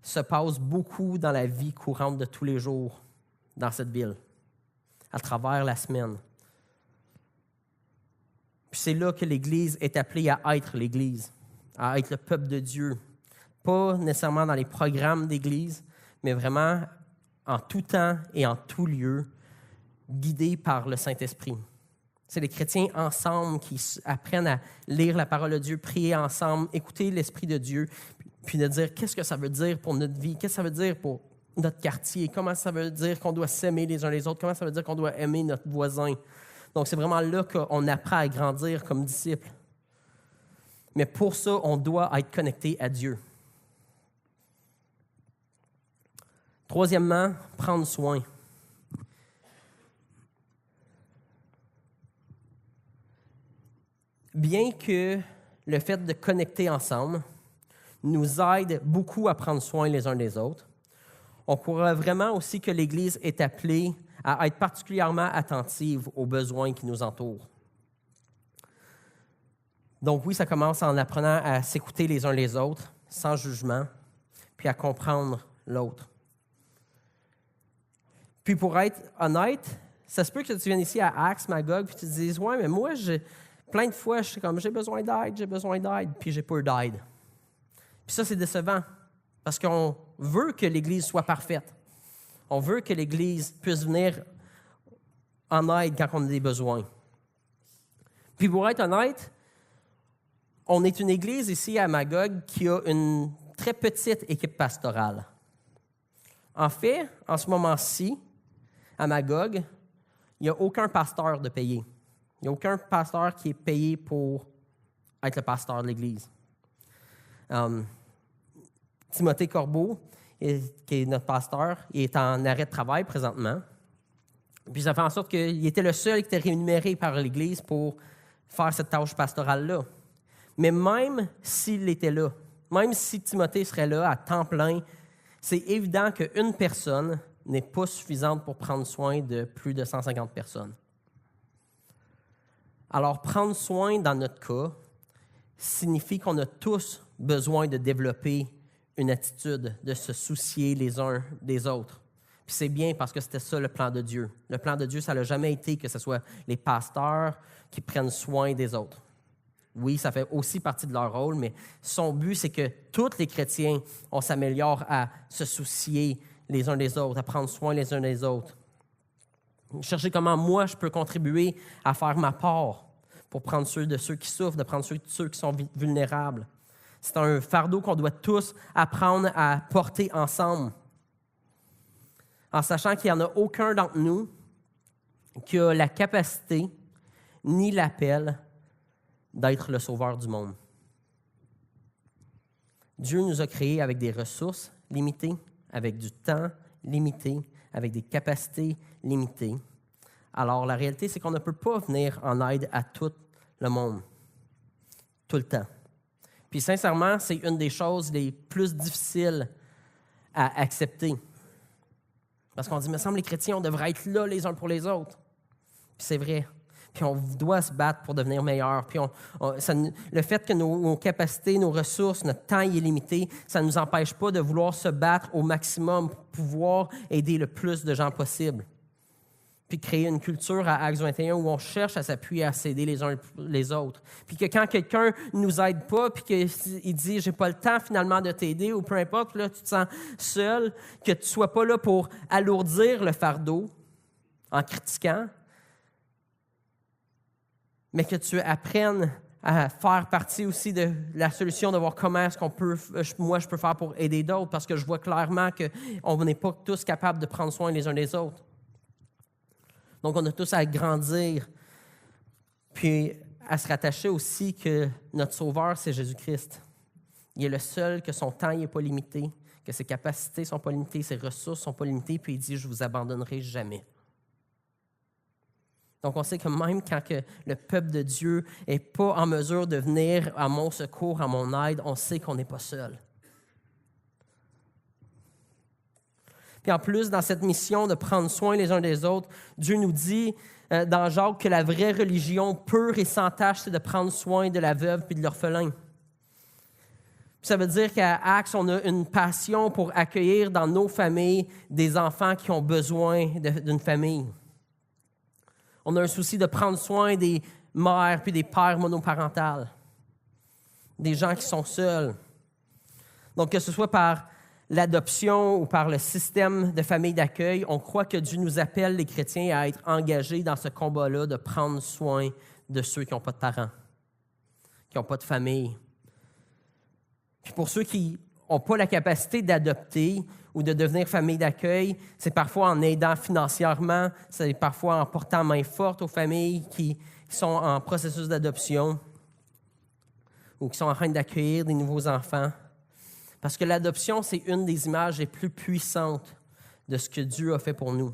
se passe beaucoup dans la vie courante de tous les jours dans cette ville, à travers la semaine. Puis c'est là que l'Église est appelée à être l'Église, à être le peuple de Dieu. Pas nécessairement dans les programmes d'Église, mais vraiment en tout temps et en tout lieu, guidés par le Saint-Esprit. C'est les chrétiens ensemble qui apprennent à lire la parole de Dieu, prier ensemble, écouter l'Esprit de Dieu, puis de dire qu'est-ce que ça veut dire pour notre vie, qu'est-ce que ça veut dire pour notre quartier, comment ça veut dire qu'on doit s'aimer les uns les autres, comment ça veut dire qu'on doit aimer notre voisin. Donc, c'est vraiment là qu'on apprend à grandir comme disciples. Mais pour ça, on doit être connecté à Dieu. Troisièmement, prendre soin. Bien que le fait de connecter ensemble nous aide beaucoup à prendre soin les uns des autres, on croit vraiment aussi que l'Église est appelée à être particulièrement attentive aux besoins qui nous entourent. Donc oui, ça commence en apprenant à s'écouter les uns les autres, sans jugement, puis à comprendre l'autre. Puis pour être honnête, ça se peut que tu viennes ici à Axe, Magog, puis tu te dises « Ouais, mais moi, plein de fois, je suis comme « J'ai besoin d'aide, puis j'ai pas d'aide. » Puis ça, c'est décevant. Parce qu'on veut que l'Église soit parfaite. On veut que l'Église puisse venir en aide quand on a des besoins. Puis pour être honnête, on est une Église ici à Magog qui a une très petite équipe pastorale. En fait, en ce moment-ci, à Magog, il n'y a aucun pasteur de payé. Il n'y a aucun pasteur qui est payé pour être le pasteur de l'Église. Timothée Corbeau, qui est notre pasteur, il est en arrêt de travail présentement. Puis ça fait en sorte qu'il était le seul qui était rémunéré par l'Église pour faire cette tâche pastorale-là. Mais même s'il était là, même si Timothée serait là à temps plein, c'est évident qu'une personne n'est pas suffisante pour prendre soin de plus de 150 personnes. Alors, prendre soin dans notre cas signifie qu'on a tous besoin de développer une attitude de se soucier les uns des autres. Puis c'est bien parce que c'était ça le plan de Dieu. Le plan de Dieu, ça n'a jamais été que ce soit les pasteurs qui prennent soin des autres. Oui, ça fait aussi partie de leur rôle, mais son but, c'est que tous les chrétiens, on s'améliore à se soucier les uns des autres, à prendre soin les uns des autres. Chercher comment moi, je peux contribuer à faire ma part pour prendre soin de ceux qui souffrent, de prendre soin de ceux qui sont vulnérables. C'est un fardeau qu'on doit tous apprendre à porter ensemble, en sachant qu'il n'y en a aucun d'entre nous qui a la capacité ni l'appel d'être le sauveur du monde. Dieu nous a créés avec des ressources limitées, avec du temps limitées, avec des capacités limitées. Alors, la réalité, c'est qu'on ne peut pas venir en aide à tout le monde, tout le temps. Puis, sincèrement, c'est une des choses les plus difficiles à accepter. Parce qu'on dit, il me semble, les chrétiens, on devrait être là les uns pour les autres. Puis c'est vrai. Puis on doit se battre pour devenir meilleur. Puis le fait que nos capacités, nos ressources, notre temps y est limité, ça ne nous empêche pas de vouloir se battre au maximum pour pouvoir aider le plus de gens possible. Puis créer une culture à Acts 21 où on cherche à s'appuyer, à s'aider les uns les autres. Puis que quand quelqu'un ne nous aide pas, puis qu'il dit « j'ai pas le temps finalement de t'aider » ou peu importe, puis là tu te sens seul, que tu ne sois pas là pour alourdir le fardeau en critiquant, mais que tu apprennes à faire partie aussi de la solution, de voir comment est-ce je peux faire pour aider d'autres, parce que je vois clairement qu'on n'est pas tous capables de prendre soin les uns des autres. Donc, on a tous à grandir, puis à se rattacher aussi que notre Sauveur, c'est Jésus-Christ. Il est le seul que son temps n'est pas limité, que ses capacités ne sont pas limitées, ses ressources ne sont pas limitées, puis il dit « je ne vous abandonnerai jamais ». Donc, on sait que même quand que le peuple de Dieu n'est pas en mesure de venir à mon secours, à mon aide, on sait qu'on n'est pas seul. Puis en plus, dans cette mission de prendre soin les uns des autres, Dieu nous dit dans Jacques que la vraie religion pure et sans tache, c'est de prendre soin de la veuve puis de l'orphelin. Puis ça veut dire qu'à Acts, on a une passion pour accueillir dans nos familles des enfants qui ont besoin d'une famille. On a un souci de prendre soin des mères puis des pères monoparentales, des gens qui sont seuls. Donc, que ce soit par l'adoption ou par le système de famille d'accueil, on croit que Dieu nous appelle, les chrétiens, à être engagés dans ce combat-là de prendre soin de ceux qui n'ont pas de parents, qui n'ont pas de famille. Puis pour ceux qui n'ont pas la capacité d'adopter ou de devenir famille d'accueil, c'est parfois en aidant financièrement, c'est parfois en portant main forte aux familles qui sont en processus d'adoption ou qui sont en train d'accueillir des nouveaux enfants. Parce que l'adoption, c'est une des images les plus puissantes de ce que Dieu a fait pour nous.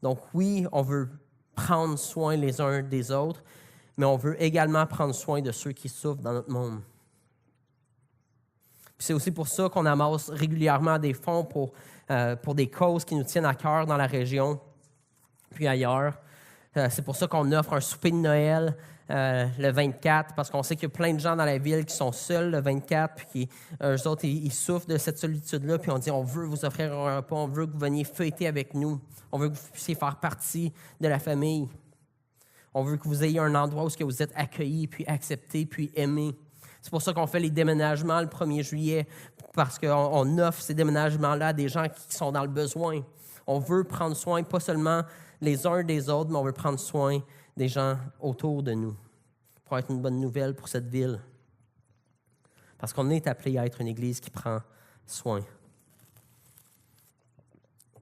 Donc oui, on veut prendre soin les uns des autres, mais on veut également prendre soin de ceux qui souffrent dans notre monde. Puis c'est aussi pour ça qu'on amasse régulièrement des fonds pour des causes qui nous tiennent à cœur dans la région, puis ailleurs. C'est pour ça qu'on offre un souper de Noël le 24, parce qu'on sait qu'il y a plein de gens dans la ville qui sont seuls le 24, puis qui, eux autres, ils souffrent de cette solitude-là, puis on dit, on veut vous offrir un repas, on veut que vous veniez fêter avec nous, on veut que vous puissiez faire partie de la famille. On veut que vous ayez un endroit où vous êtes accueillis, puis acceptés, puis aimés. C'est pour ça qu'on fait les déménagements le 1er juillet, parce qu'on offre ces déménagements-là à des gens qui sont dans le besoin. On veut prendre soin, pas seulement les uns des autres, mais on veut prendre soin des gens autour de nous pour être une bonne nouvelle pour cette ville. Parce qu'on est appelé à être une Église qui prend soin.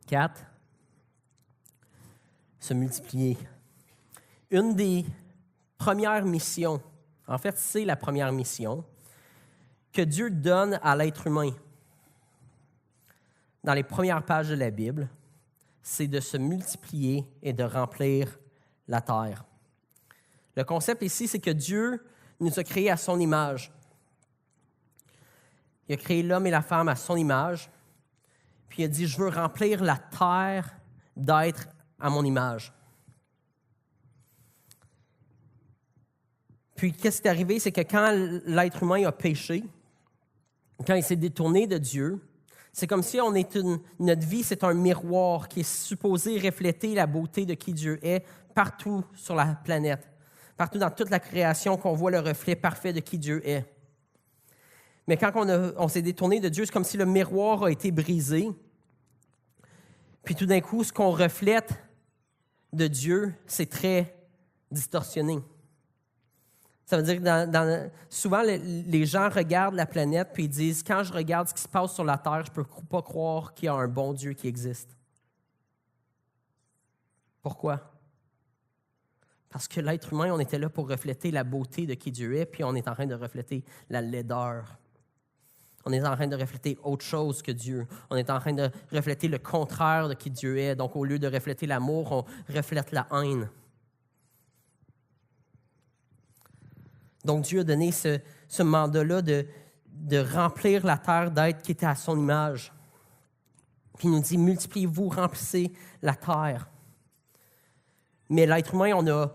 4. Se multiplier. Une des premières missions, en fait, c'est la première mission que Dieu donne à l'être humain dans les premières pages de la Bible, c'est de se multiplier et de remplir la terre. Le concept ici, c'est que Dieu nous a créés à son image. Il a créé l'homme et la femme à son image, puis il a dit « Je veux remplir la terre d'êtres à mon image ». Puis, qu'est-ce qui est arrivé? C'est que quand l'être humain a péché, quand il s'est détourné de Dieu, c'est comme si notre vie, c'est un miroir qui est supposé refléter la beauté de qui Dieu est partout sur la planète, partout dans toute la création, qu'on voit le reflet parfait de qui Dieu est. Mais quand on s'est détourné de Dieu, c'est comme si le miroir a été brisé. Puis tout d'un coup, ce qu'on reflète de Dieu, c'est très distorsionné. Ça veut dire que souvent, les gens regardent la planète puis ils disent « Quand je regarde ce qui se passe sur la Terre, je ne peux pas croire qu'il y a un bon Dieu qui existe. » Pourquoi? Parce que l'être humain, on était là pour refléter la beauté de qui Dieu est, puis on est en train de refléter la laideur. On est en train de refléter autre chose que Dieu. On est en train de refléter le contraire de qui Dieu est. Donc, au lieu de refléter l'amour, on reflète la haine. Donc, Dieu a donné ce mandat-là de remplir la terre d'êtres qui étaient à son image. Puis il nous dit, multipliez-vous, remplissez la terre. Mais l'être humain, on a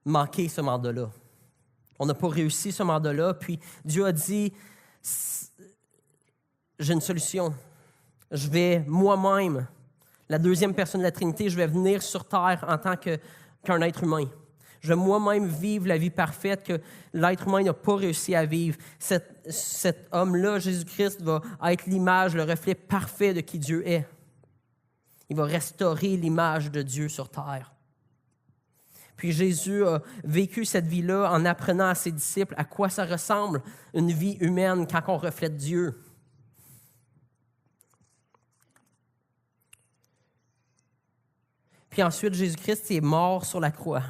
manqué ce mandat-là. On n'a pas réussi ce mandat-là. Puis Dieu a dit, j'ai une solution. Je vais moi-même, la deuxième personne de la Trinité, je vais venir sur terre en tant qu'un être humain. Je vais moi-même vivre la vie parfaite que l'être humain n'a pas réussi à vivre. Cet homme-là, Jésus-Christ, va être l'image, le reflet parfait de qui Dieu est. Il va restaurer l'image de Dieu sur terre. Puis Jésus a vécu cette vie-là en apprenant à ses disciples à quoi ça ressemble, une vie humaine quand on reflète Dieu. Puis ensuite, Jésus-Christ est mort sur la croix.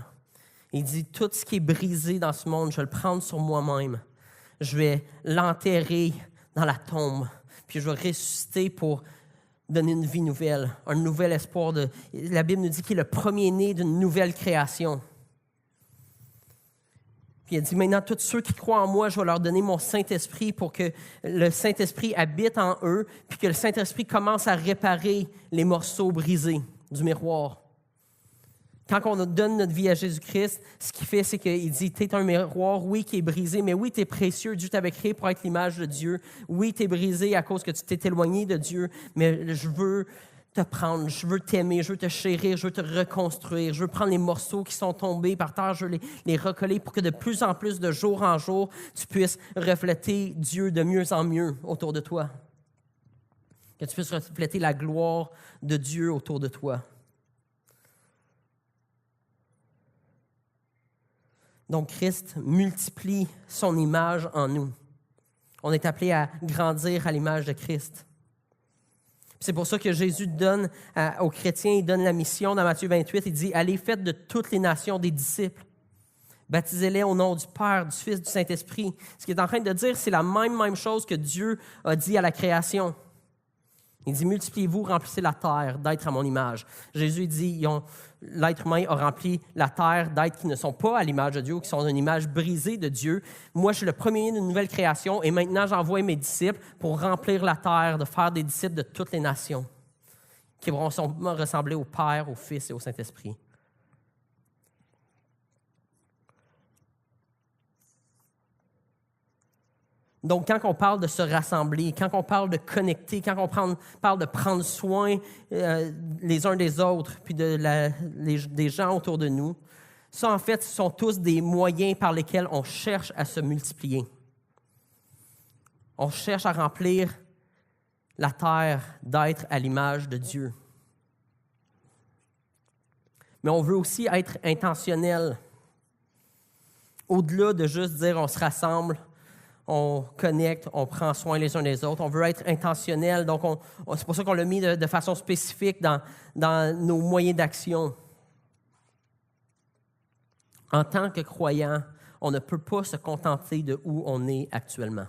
Il dit, tout ce qui est brisé dans ce monde, je vais le prendre sur moi-même. Je vais l'enterrer dans la tombe. Puis je vais ressusciter pour donner une vie nouvelle, un nouvel espoir. La Bible nous dit qu'il est le premier-né d'une nouvelle création. Puis il dit, maintenant, tous ceux qui croient en moi, je vais leur donner mon Saint-Esprit pour que le Saint-Esprit habite en eux, puis que le Saint-Esprit commence à réparer les morceaux brisés du miroir. Quand on donne notre vie à Jésus-Christ, ce qu'il fait, c'est qu'il dit, tu es un miroir, oui, qui est brisé, mais oui, tu es précieux. Dieu t'avait créé pour être l'image de Dieu. Oui, tu es brisé à cause que tu t'es éloigné de Dieu, mais je veux te prendre, je veux t'aimer, je veux te chérir, je veux te reconstruire. Je veux prendre les morceaux qui sont tombés par terre, je veux les recoller pour que de plus en plus, de jour en jour, tu puisses refléter Dieu de mieux en mieux autour de toi. Que tu puisses refléter la gloire de Dieu autour de toi. Donc, Christ multiplie son image en nous. On est appelé à grandir à l'image de Christ. C'est pour ça que Jésus donne aux chrétiens, il donne la mission dans Matthieu 28, il dit « Allez, faites de toutes les nations des disciples. Baptisez-les au nom du Père, du Fils, du Saint-Esprit. » Ce qu'il est en train de dire, c'est la même chose que Dieu a dit à la création. Il dit « Multipliez-vous, remplissez la terre d'êtres à mon image. » Jésus dit l'être humain a rempli la terre d'êtres qui ne sont pas à l'image de Dieu, qui sont une image brisée de Dieu. Moi, je suis le premier d'une nouvelle création et maintenant, j'envoie mes disciples pour remplir la terre, de faire des disciples de toutes les nations qui vont ressembler au Père, au Fils et au Saint-Esprit. Donc, quand on parle de se rassembler, quand on parle de connecter, quand on parle de prendre soin les uns des autres, puis des gens autour de nous, ça, en fait, ce sont tous des moyens par lesquels on cherche à se multiplier. On cherche à remplir la terre d'être à l'image de Dieu. Mais on veut aussi être intentionnel. Au-delà de juste dire on se rassemble, on connecte, on prend soin les uns des autres. On veut être intentionnel. Donc, c'est pour ça qu'on l'a mis de façon spécifique dans nos moyens d'action. En tant que croyant, on ne peut pas se contenter de où on est actuellement.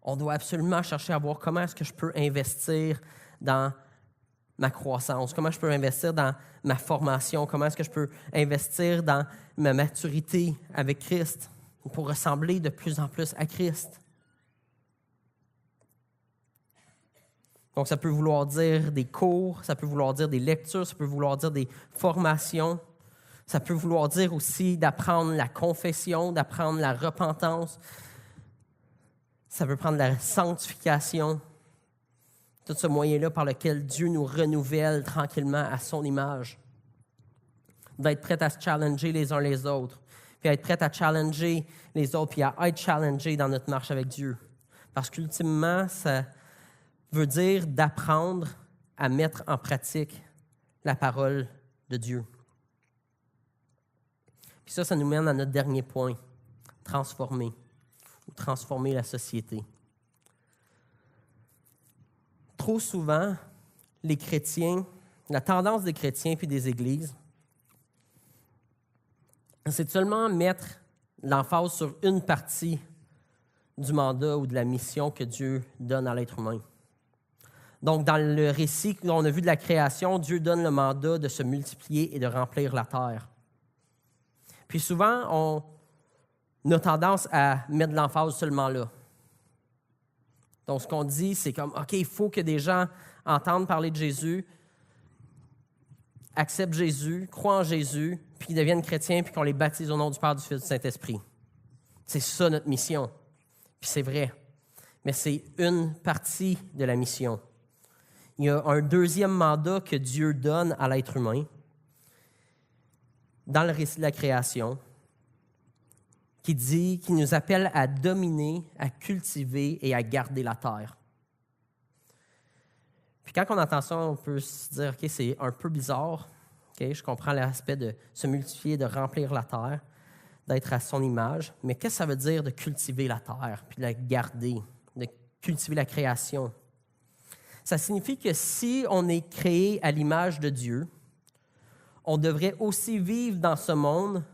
On doit absolument chercher à voir comment est-ce que je peux investir dans ma croissance, comment je peux investir dans ma formation, comment est-ce que je peux investir dans ma maturité avec Christ pour ressembler de plus en plus à Christ. Donc, ça peut vouloir dire des cours, ça peut vouloir dire des lectures, ça peut vouloir dire des formations, ça peut vouloir dire aussi d'apprendre la confession, d'apprendre la repentance, ça peut prendre la sanctification, tout ce moyen-là par lequel Dieu nous renouvelle tranquillement à son image, d'être prêt à se challenger les uns les autres, puis à être prêt à challenger les autres, puis à être challengé dans notre marche avec Dieu. Parce qu'ultimement, ça veut dire d'apprendre à mettre en pratique la parole de Dieu. Puis ça nous mène à notre dernier point, transformer, ou transformer la société. Trop souvent, les chrétiens, la tendance des chrétiens puis des églises, c'est de seulement mettre l'emphase sur une partie du mandat ou de la mission que Dieu donne à l'être humain. Donc, dans le récit qu'on a vu de la création, Dieu donne le mandat de se multiplier et de remplir la terre. Puis souvent, on a tendance à mettre de l'emphase seulement là. Donc, ce qu'on dit, c'est comme, OK, il faut que des gens entendent parler de Jésus, acceptent Jésus, croient en Jésus, puis qu'ils deviennent chrétiens, puis qu'on les baptise au nom du Père, du Fils et du Saint-Esprit. C'est ça notre mission. Puis c'est vrai. Mais c'est une partie de la mission. Il y a un deuxième mandat que Dieu donne à l'être humain dans le récit de la création, qui nous appelle à dominer, à cultiver et à garder la terre. Puis quand on entend ça, on peut se dire, OK, c'est un peu bizarre. OK, je comprends l'aspect de se multiplier, de remplir la terre, d'être à son image. Mais qu'est-ce que ça veut dire de cultiver la terre, puis de la garder, de cultiver la création? Ça signifie que si on est créé à l'image de Dieu, on devrait aussi vivre dans ce monde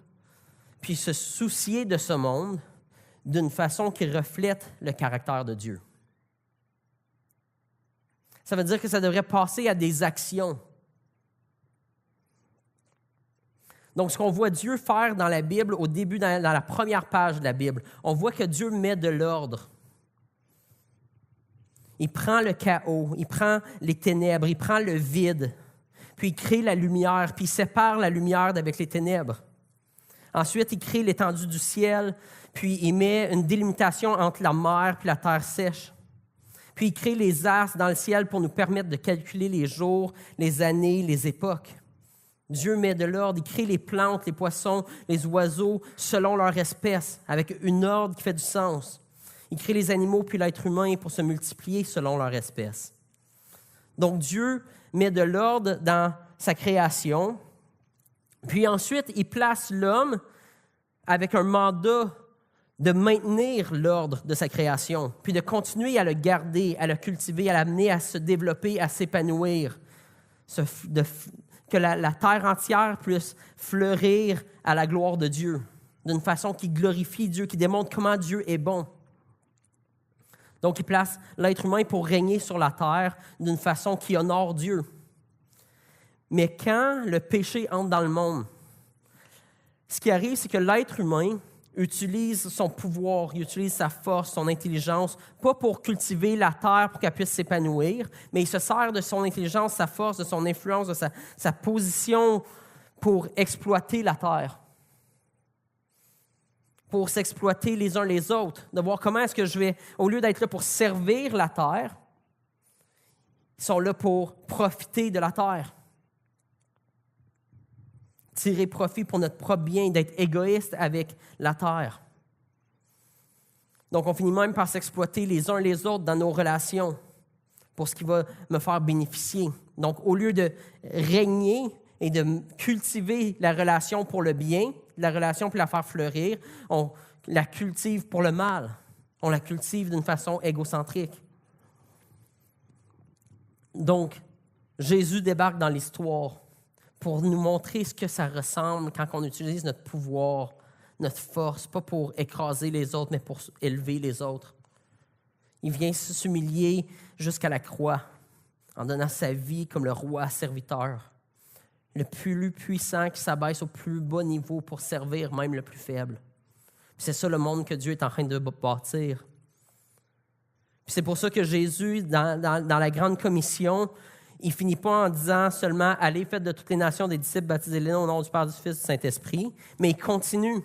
puis se soucier de ce monde d'une façon qui reflète le caractère de Dieu. Ça veut dire que ça devrait passer à des actions. Donc, ce qu'on voit Dieu faire dans la Bible, au début, dans la première page de la Bible, on voit que Dieu met de l'ordre. Il prend le chaos, il prend les ténèbres, il prend le vide, puis il crée la lumière, puis il sépare la lumière d'avec les ténèbres. Ensuite, il crée l'étendue du ciel, puis il met une délimitation entre la mer et la terre sèche. Puis il crée les astres dans le ciel pour nous permettre de calculer les jours, les années, les époques. Dieu met de l'ordre, il crée les plantes, les poissons, les oiseaux selon leur espèce, avec une ordre qui fait du sens. Il crée les animaux puis l'être humain pour se multiplier selon leur espèce. Donc Dieu met de l'ordre dans sa création. Puis ensuite, il place l'homme avec un mandat de maintenir l'ordre de sa création, puis de continuer à le garder, à le cultiver, à l'amener à se développer, à s'épanouir, que la terre entière puisse fleurir à la gloire de Dieu, d'une façon qui glorifie Dieu, qui démontre comment Dieu est bon. Donc, il place l'être humain pour régner sur la terre d'une façon qui honore Dieu. Mais quand le péché entre dans le monde, ce qui arrive, c'est que l'être humain utilise son pouvoir, il utilise sa force, son intelligence, pas pour cultiver la terre pour qu'elle puisse s'épanouir, mais il se sert de son intelligence, sa force, de son influence, de sa position pour exploiter la terre, pour s'exploiter les uns les autres, de voir comment est-ce que je vais, au lieu d'être là pour servir la terre, ils sont là pour profiter de la terre. Tirer profit pour notre propre bien, d'être égoïste avec la terre. Donc, on finit même par s'exploiter les uns les autres dans nos relations pour ce qui va me faire bénéficier. Donc, au lieu de régner et de cultiver la relation pour le bien, la relation pour la faire fleurir, on la cultive pour le mal. On la cultive d'une façon égocentrique. Donc, Jésus débarque dans l'histoire pour nous montrer ce que ça ressemble quand on utilise notre pouvoir, notre force, pas pour écraser les autres, mais pour élever les autres. Il vient s'humilier jusqu'à la croix, en donnant sa vie comme le roi serviteur, le plus puissant qui s'abaisse au plus bas niveau pour servir même le plus faible. Puis c'est ça le monde que Dieu est en train de bâtir. Puis c'est pour ça que Jésus, dans la grande commission, il ne finit pas en disant seulement « Allez, faites de toutes les nations des disciples, baptisez-les au nom du Père, du Fils et du Saint-Esprit », mais il continue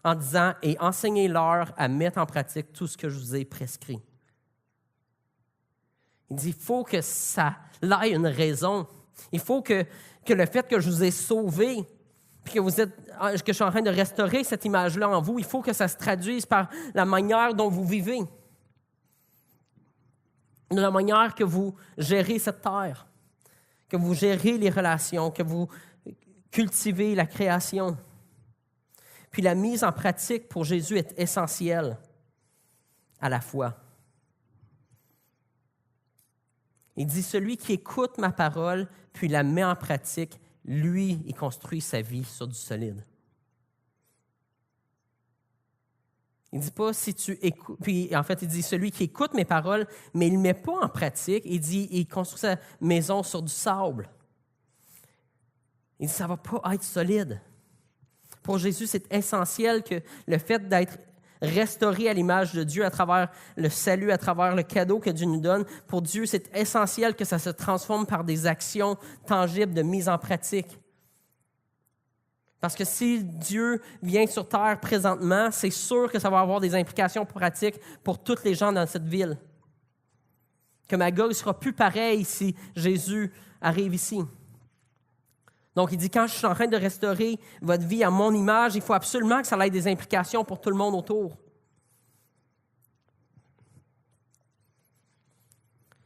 en disant « Et enseignez-leur à mettre en pratique tout ce que je vous ai prescrit ». Il dit « Il faut que ça ait une raison. Il faut que le fait que je vous ai sauvé, puis que je suis en train de restaurer cette image-là en vous, il faut que ça se traduise par la manière dont vous vivez. » De la manière que vous gérez cette terre, que vous gérez les relations, que vous cultivez la création. Puis la mise en pratique pour Jésus est essentielle à la fois. Il dit, celui qui écoute ma parole, puis la met en pratique, lui, il construit sa vie sur du solide. Il dit pas si tu écoutes, puis en fait, il dit celui qui écoute mes paroles, mais il ne met pas en pratique. Il dit il construit sa maison sur du sable. Il dit ça ne va pas être solide. Pour Jésus, c'est essentiel que le fait d'être restauré à l'image de Dieu à travers le salut, à travers le cadeau que Dieu nous donne, pour Dieu, c'est essentiel que ça se transforme par des actions tangibles de mise en pratique. Parce que si Dieu vient sur terre présentement, c'est sûr que ça va avoir des implications pratiques pour tous les gens dans cette ville. Que Magog ne sera plus pareil si Jésus arrive ici. Donc, il dit, quand je suis en train de restaurer votre vie à mon image, il faut absolument que ça ait des implications pour tout le monde autour.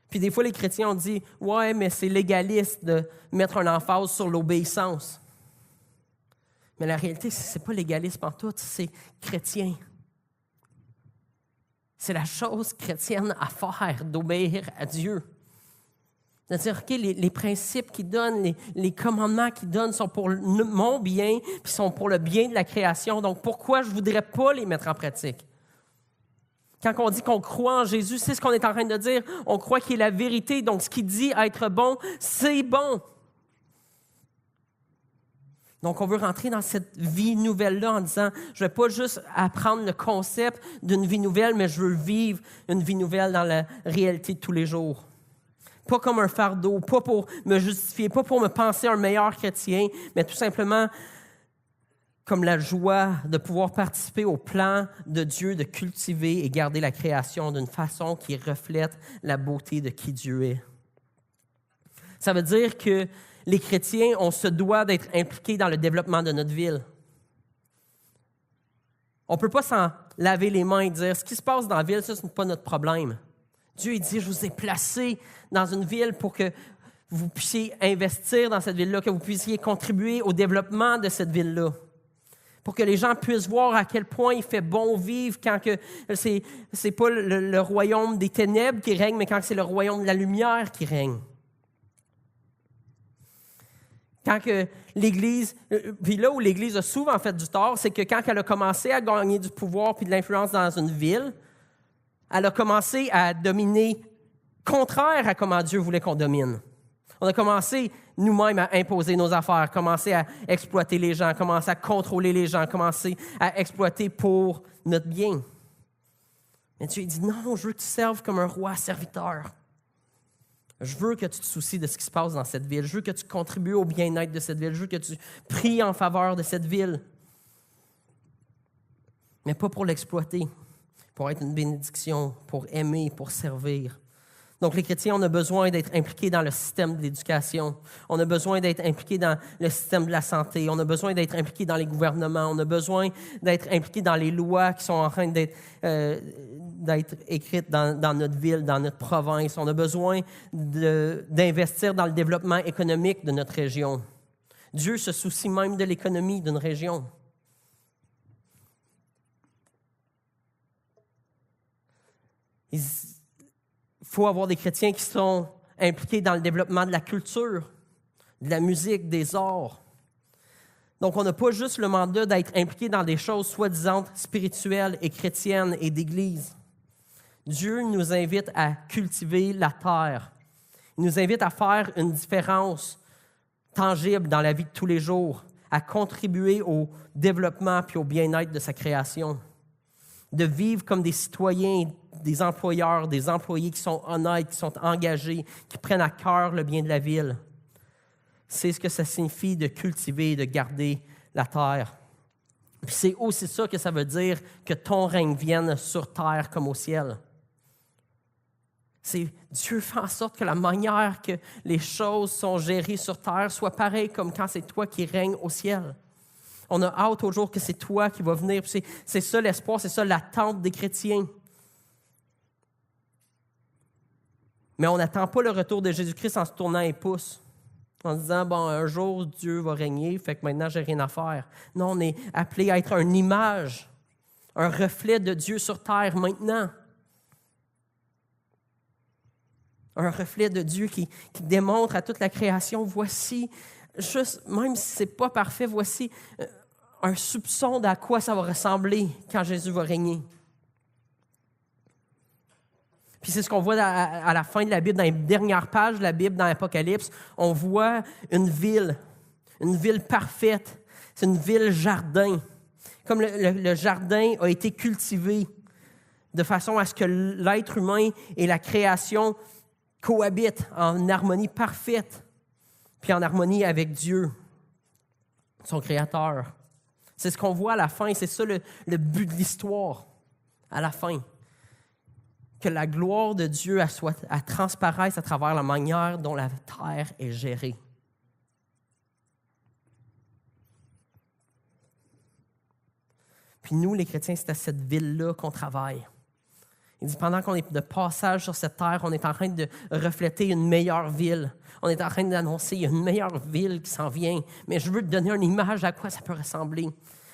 Puis des fois, les chrétiens ont dit, « Ouais, mais c'est légaliste de mettre un emphase sur l'obéissance. » Mais la réalité, ce n'est pas légaliste en tout, c'est chrétien. C'est la chose chrétienne à faire, d'obéir à Dieu. C'est-à-dire, OK, les principes qu'il donne, les commandements qu'il donne sont pour mon bien, puis sont pour le bien de la création. Donc, pourquoi je ne voudrais pas les mettre en pratique? Quand on dit qu'on croit en Jésus, c'est ce qu'on est en train de dire. On croit qu'il est la vérité. Donc, ce qu'il dit être bon, c'est bon. Donc, on veut rentrer dans cette vie nouvelle-là en disant, je ne vais pas juste apprendre le concept d'une vie nouvelle, mais je veux vivre une vie nouvelle dans la réalité de tous les jours. Pas comme un fardeau, pas pour me justifier, pas pour me penser un meilleur chrétien, mais tout simplement comme la joie de pouvoir participer au plan de Dieu, de cultiver et garder la création d'une façon qui reflète la beauté de qui Dieu est. Ça veut dire que les chrétiens, on se doit d'être impliqués dans le développement de notre ville. On ne peut pas s'en laver les mains et dire « ce qui se passe dans la ville, ça, ce n'est pas notre problème ». Dieu il dit « je vous ai placé dans une ville pour que vous puissiez investir dans cette ville-là, que vous puissiez contribuer au développement de cette ville-là, pour que les gens puissent voir à quel point il fait bon vivre quand que c'est pas le royaume des ténèbres qui règne, mais quand c'est le royaume de la lumière qui règne. » Quand que l'Église, puis là où l'Église a souvent fait du tort, c'est que quand elle a commencé à gagner du pouvoir puis de l'influence dans une ville, elle a commencé à dominer contraire à comment Dieu voulait qu'on domine. On a commencé nous-mêmes à imposer nos affaires, commencé à exploiter les gens, commencé à contrôler les gens, commencé à exploiter pour notre bien. Mais Dieu dit, non, je veux que tu serves comme un roi serviteur. Je veux que tu te soucies de ce qui se passe dans cette ville. Je veux que tu contribues au bien-être de cette ville. Je veux que tu pries en faveur de cette ville. Mais pas pour l'exploiter, pour être une bénédiction, pour aimer, pour servir. Donc, les chrétiens, on a besoin d'être impliqués dans le système de l'éducation. On a besoin d'être impliqués dans le système de la santé. On a besoin d'être impliqués dans les gouvernements. On a besoin d'être impliqués dans les lois qui sont en train d'être écrites dans notre ville, dans notre province. On a besoin d'investir dans le développement économique de notre région. Dieu se soucie même de l'économie d'une région. Il faut avoir des chrétiens qui sont impliqués dans le développement de la culture, de la musique, des arts. Donc, on n'a pas juste le mandat d'être impliqué dans des choses soi-disant spirituelles et chrétiennes et d'Église. Dieu nous invite à cultiver la terre. Il nous invite à faire une différence tangible dans la vie de tous les jours, à contribuer au développement puis au bien-être de sa création, de vivre comme des citoyens, des employeurs, des employés qui sont honnêtes, qui sont engagés, qui prennent à cœur le bien de la ville. C'est ce que ça signifie de cultiver et de garder la terre. Puis c'est aussi ça que ça veut dire que ton règne vienne sur terre comme au ciel. C'est Dieu fait en sorte que la manière que les choses sont gérées sur terre soit pareille comme quand c'est toi qui règnes au ciel. On a hâte au jour que c'est toi qui vas venir. C'est ça l'espoir, c'est ça l'attente des chrétiens. Mais on n'attend pas le retour de Jésus-Christ en se tournant les pouces, en se disant, bon, un jour, Dieu va régner, fait que maintenant, j'ai rien à faire. Non, on est appelé à être une image, un reflet de Dieu sur terre maintenant. Un reflet de Dieu qui démontre à toute la création, voici, juste, même si ce n'est pas parfait, voici un soupçon d'à quoi ça va ressembler quand Jésus va régner. Puis c'est ce qu'on voit à la fin de la Bible, dans les dernières pages de la Bible, dans l'Apocalypse. On voit une ville parfaite. C'est une ville jardin. Comme le jardin a été cultivé de façon à ce que l'être humain et la création cohabitent en harmonie parfaite, puis en harmonie avec Dieu, son Créateur. C'est ce qu'on voit à la fin, c'est ça le but de l'histoire, à la fin. Que la gloire de Dieu elle transparaisse à travers la manière dont la terre est gérée. Puis nous, les chrétiens, c'est à cette ville-là qu'on travaille. Il dit, pendant qu'on est de passage sur cette terre, on est en train de refléter une meilleure ville. On est en train d'annoncer, il y a une meilleure ville qui s'en vient. Mais je veux te donner une image à quoi ça peut ressembler.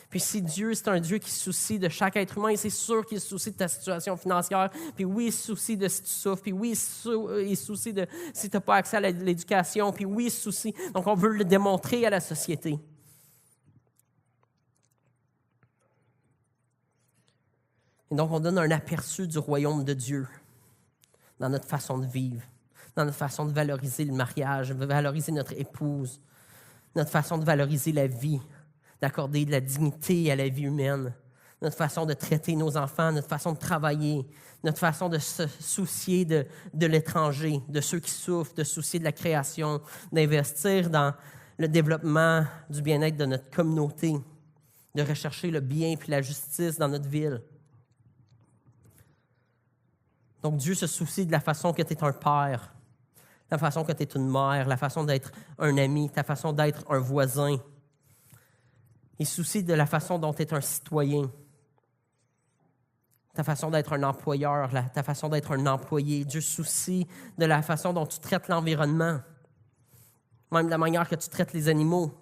Puis si Dieu, c'est un Dieu qui se soucie de chaque être humain, c'est sûr qu'il se soucie de ta situation financière. Puis oui, il se soucie de si tu souffres. Puis oui, il se soucie de si tu n'as pas accès à l'éducation. Puis oui, il se soucie. Donc on veut le démontrer à la société. Et donc, on donne un aperçu du royaume de Dieu dans notre façon de vivre, dans notre façon de valoriser le mariage, de valoriser notre épouse, notre façon de valoriser la vie, d'accorder de la dignité à la vie humaine, notre façon de traiter nos enfants, notre façon de travailler, notre façon de se soucier de l'étranger, de ceux qui souffrent, de se soucier de la création, d'investir dans le développement du bien-être de notre communauté, de rechercher le bien et la justice dans notre ville. Donc, Dieu se soucie de la façon que tu es un père, la façon que tu es une mère, la façon d'être un ami, ta façon d'être un voisin. Il se soucie de la façon dont tu es un citoyen, ta façon d'être un employeur, ta façon d'être un employé. Dieu se soucie de la façon dont tu traites l'environnement, même de la manière que tu traites les animaux.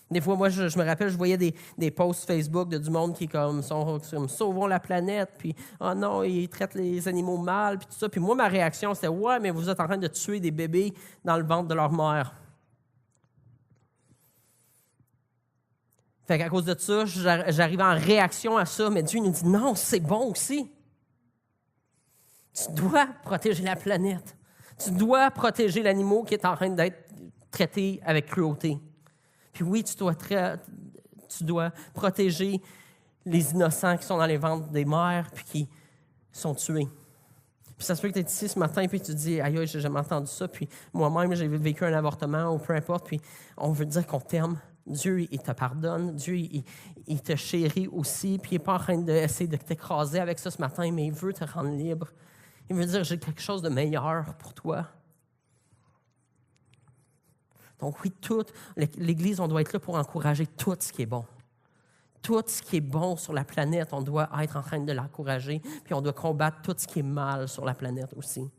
Des fois, moi, je me rappelle, je voyais des posts Facebook de du monde qui comme sauvons la planète, puis oh non, ils traitent les animaux mal, puis tout ça. Puis moi, ma réaction, c'était ouais, mais vous êtes en train de tuer des bébés dans le ventre de leur mère. Fait qu'à cause de ça, j'arrive en réaction à ça, mais Dieu nous dit non, c'est bon aussi. Tu dois protéger la planète. Tu dois protéger l'animal qui est en train d'être traité avec cruauté. Puis oui, tu dois protéger les innocents qui sont dans les ventres des mères puis qui sont tués. Puis ça se peut que tu es ici ce matin puis tu te dis « Aïe, j'ai jamais entendu ça. » Puis moi-même, j'ai vécu un avortement ou peu importe. Puis on veut dire qu'on t'aime. Dieu, il te pardonne. Dieu, il te chérit aussi. Puis il n'est pas en train d'essayer de t'écraser avec ça ce matin, mais il veut te rendre libre. Il veut dire « J'ai quelque chose de meilleur pour toi. » Donc oui, l'Église, on doit être là pour encourager tout ce qui est bon. Tout ce qui est bon sur la planète, on doit être en train de l'encourager, puis on doit combattre tout ce qui est mal sur la planète aussi.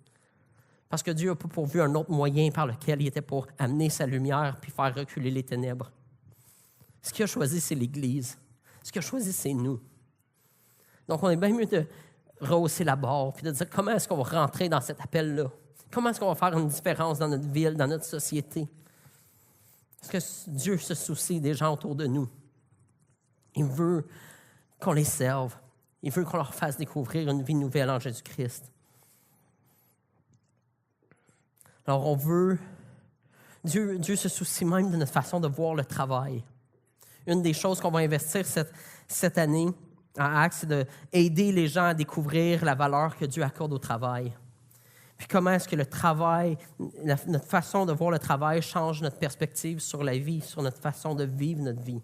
Parce que Dieu n'a pas pourvu un autre moyen par lequel il était pour amener sa lumière puis faire reculer les ténèbres. Ce qu'il a choisi, c'est l'Église. Ce qu'il a choisi, c'est nous. Donc on est bien mieux de rehausser la barre puis de dire comment est-ce qu'on va rentrer dans cet appel-là? Comment est-ce qu'on va faire une différence dans notre ville, dans notre société? Est-ce que Dieu se soucie des gens autour de nous? Il veut qu'on les serve. Il veut qu'on leur fasse découvrir une vie nouvelle en Jésus-Christ. Alors, Dieu se soucie même de notre façon de voir le travail. Une des choses qu'on va investir cette année à Acts, c'est d'aider les gens à découvrir la valeur que Dieu accorde au travail. Puis comment est-ce que le travail, notre façon de voir le travail change notre perspective sur la vie, sur notre façon de vivre notre vie.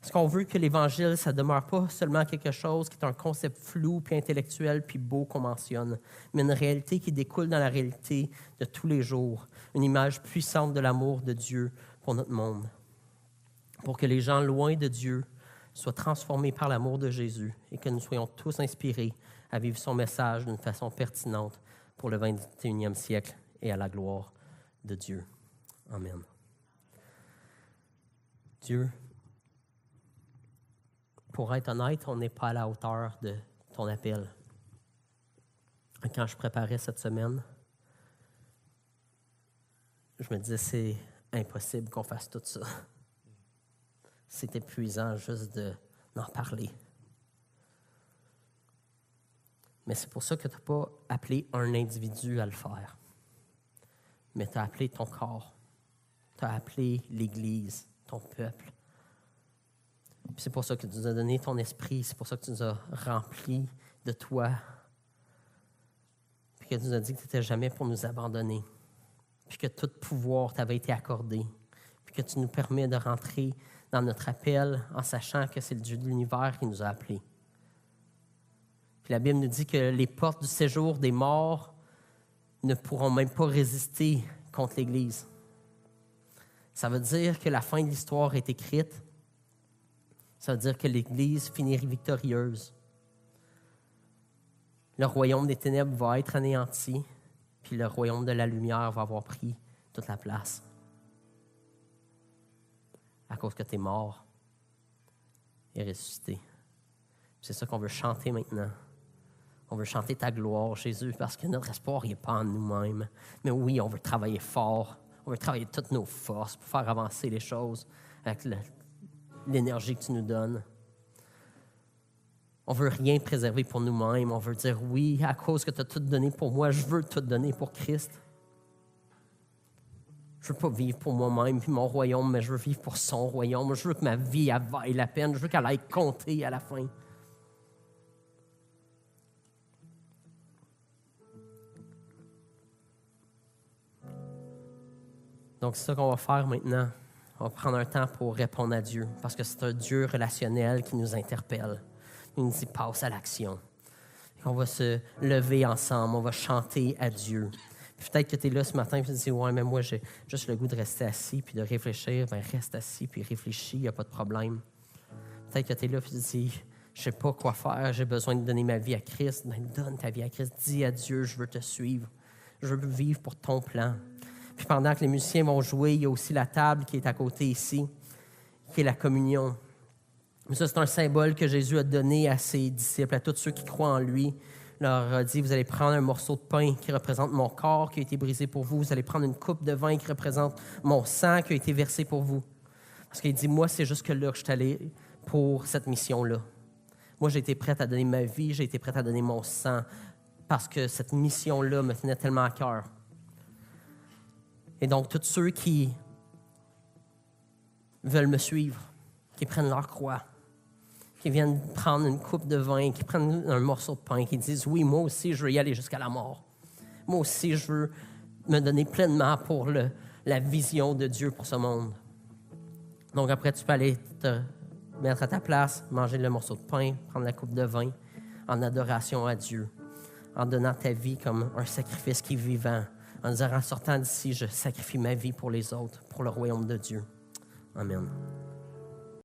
Parce qu'on veut que l'Évangile, ça ne demeure pas seulement quelque chose qui est un concept flou, puis intellectuel, puis beau qu'on mentionne, mais une réalité qui découle dans la réalité de tous les jours, une image puissante de l'amour de Dieu pour notre monde. Pour que les gens loin de Dieu soient transformés par l'amour de Jésus et que nous soyons tous inspirés à vivre son message d'une façon pertinente pour le 21e siècle et à la gloire de Dieu. Amen. Dieu, pour être honnête, on n'est pas à la hauteur de ton appel. Quand je préparais cette semaine, je me disais, c'est impossible qu'on fasse tout ça. c'est épuisant juste d'en parler. Mais c'est pour ça que tu n'as pas appelé un individu à le faire. Mais tu as appelé ton corps. Tu as appelé l'Église, ton peuple. Puis c'est pour ça que tu nous as donné ton esprit. C'est pour ça que tu nous as remplis de toi. Puis que tu nous as dit que tu n'étais jamais pour nous abandonner. Puis que tout pouvoir t'avait été accordé. Puis que tu nous permets de rentrer dans notre appel en sachant que c'est le Dieu de l'univers qui nous a appelés. Puis la Bible nous dit que les portes du séjour des morts ne pourront même pas résister contre l'Église. Ça veut dire que la fin de l'histoire est écrite. Ça veut dire que l'Église finirait victorieuse. Le royaume des ténèbres va être anéanti, puis le royaume de la lumière va avoir pris toute la place. À cause que tu es mort et ressuscité. C'est ça qu'on veut chanter maintenant. On veut chanter ta gloire, Jésus, parce que notre espoir n'est pas en nous-mêmes. Mais oui, on veut travailler fort. On veut travailler toutes nos forces pour faire avancer les choses avec l'énergie que tu nous donnes. On ne veut rien préserver pour nous-mêmes. On veut dire oui, à cause que tu as tout donné pour moi, je veux tout donner pour Christ. Je ne veux pas vivre pour moi-même puis mon royaume, mais je veux vivre pour son royaume. Je veux que ma vie elle vaille la peine. Je veux qu'elle aille compter à la fin. Donc, c'est ça qu'on va faire maintenant. On va prendre un temps pour répondre à Dieu, parce que c'est un Dieu relationnel qui nous interpelle. Il nous dit, passe à l'action. On va se lever ensemble, on va chanter à Dieu. Puis peut-être que tu es là ce matin et tu te dis, ouais, mais moi, j'ai juste le goût de rester assis puis de réfléchir. Bien, reste assis puis réfléchis, il n'y a pas de problème. Peut-être que tu es là et tu te dis, je ne sais pas quoi faire, j'ai besoin de donner ma vie à Christ. Bien, donne ta vie à Christ. Dis à Dieu, je veux te suivre. Je veux vivre pour ton plan. Puis pendant que les musiciens vont jouer, il y a aussi la table qui est à côté ici, qui est la communion. Mais ça, c'est un symbole que Jésus a donné à ses disciples, à tous ceux qui croient en lui. Il leur a dit, vous allez prendre un morceau de pain qui représente mon corps qui a été brisé pour vous. Vous allez prendre une coupe de vin qui représente mon sang qui a été versé pour vous. Parce qu'il dit, moi, c'est jusque là que je suis allé pour cette mission-là. Moi, j'ai été prête à donner ma vie, j'ai été prête à donner mon sang parce que cette mission-là me tenait tellement à cœur. Et donc, tous ceux qui veulent me suivre, qui prennent leur croix, qui viennent prendre une coupe de vin, qui prennent un morceau de pain, qui disent « Oui, moi aussi, je veux y aller jusqu'à la mort. Moi aussi, je veux me donner pleinement pour la vision de Dieu pour ce monde. » Donc, après, tu peux aller te mettre à ta place, manger le morceau de pain, prendre la coupe de vin en adoration à Dieu, en donnant ta vie comme un sacrifice qui est vivant, en disant, en sortant d'ici, je sacrifie ma vie pour les autres, pour le royaume de Dieu. Amen.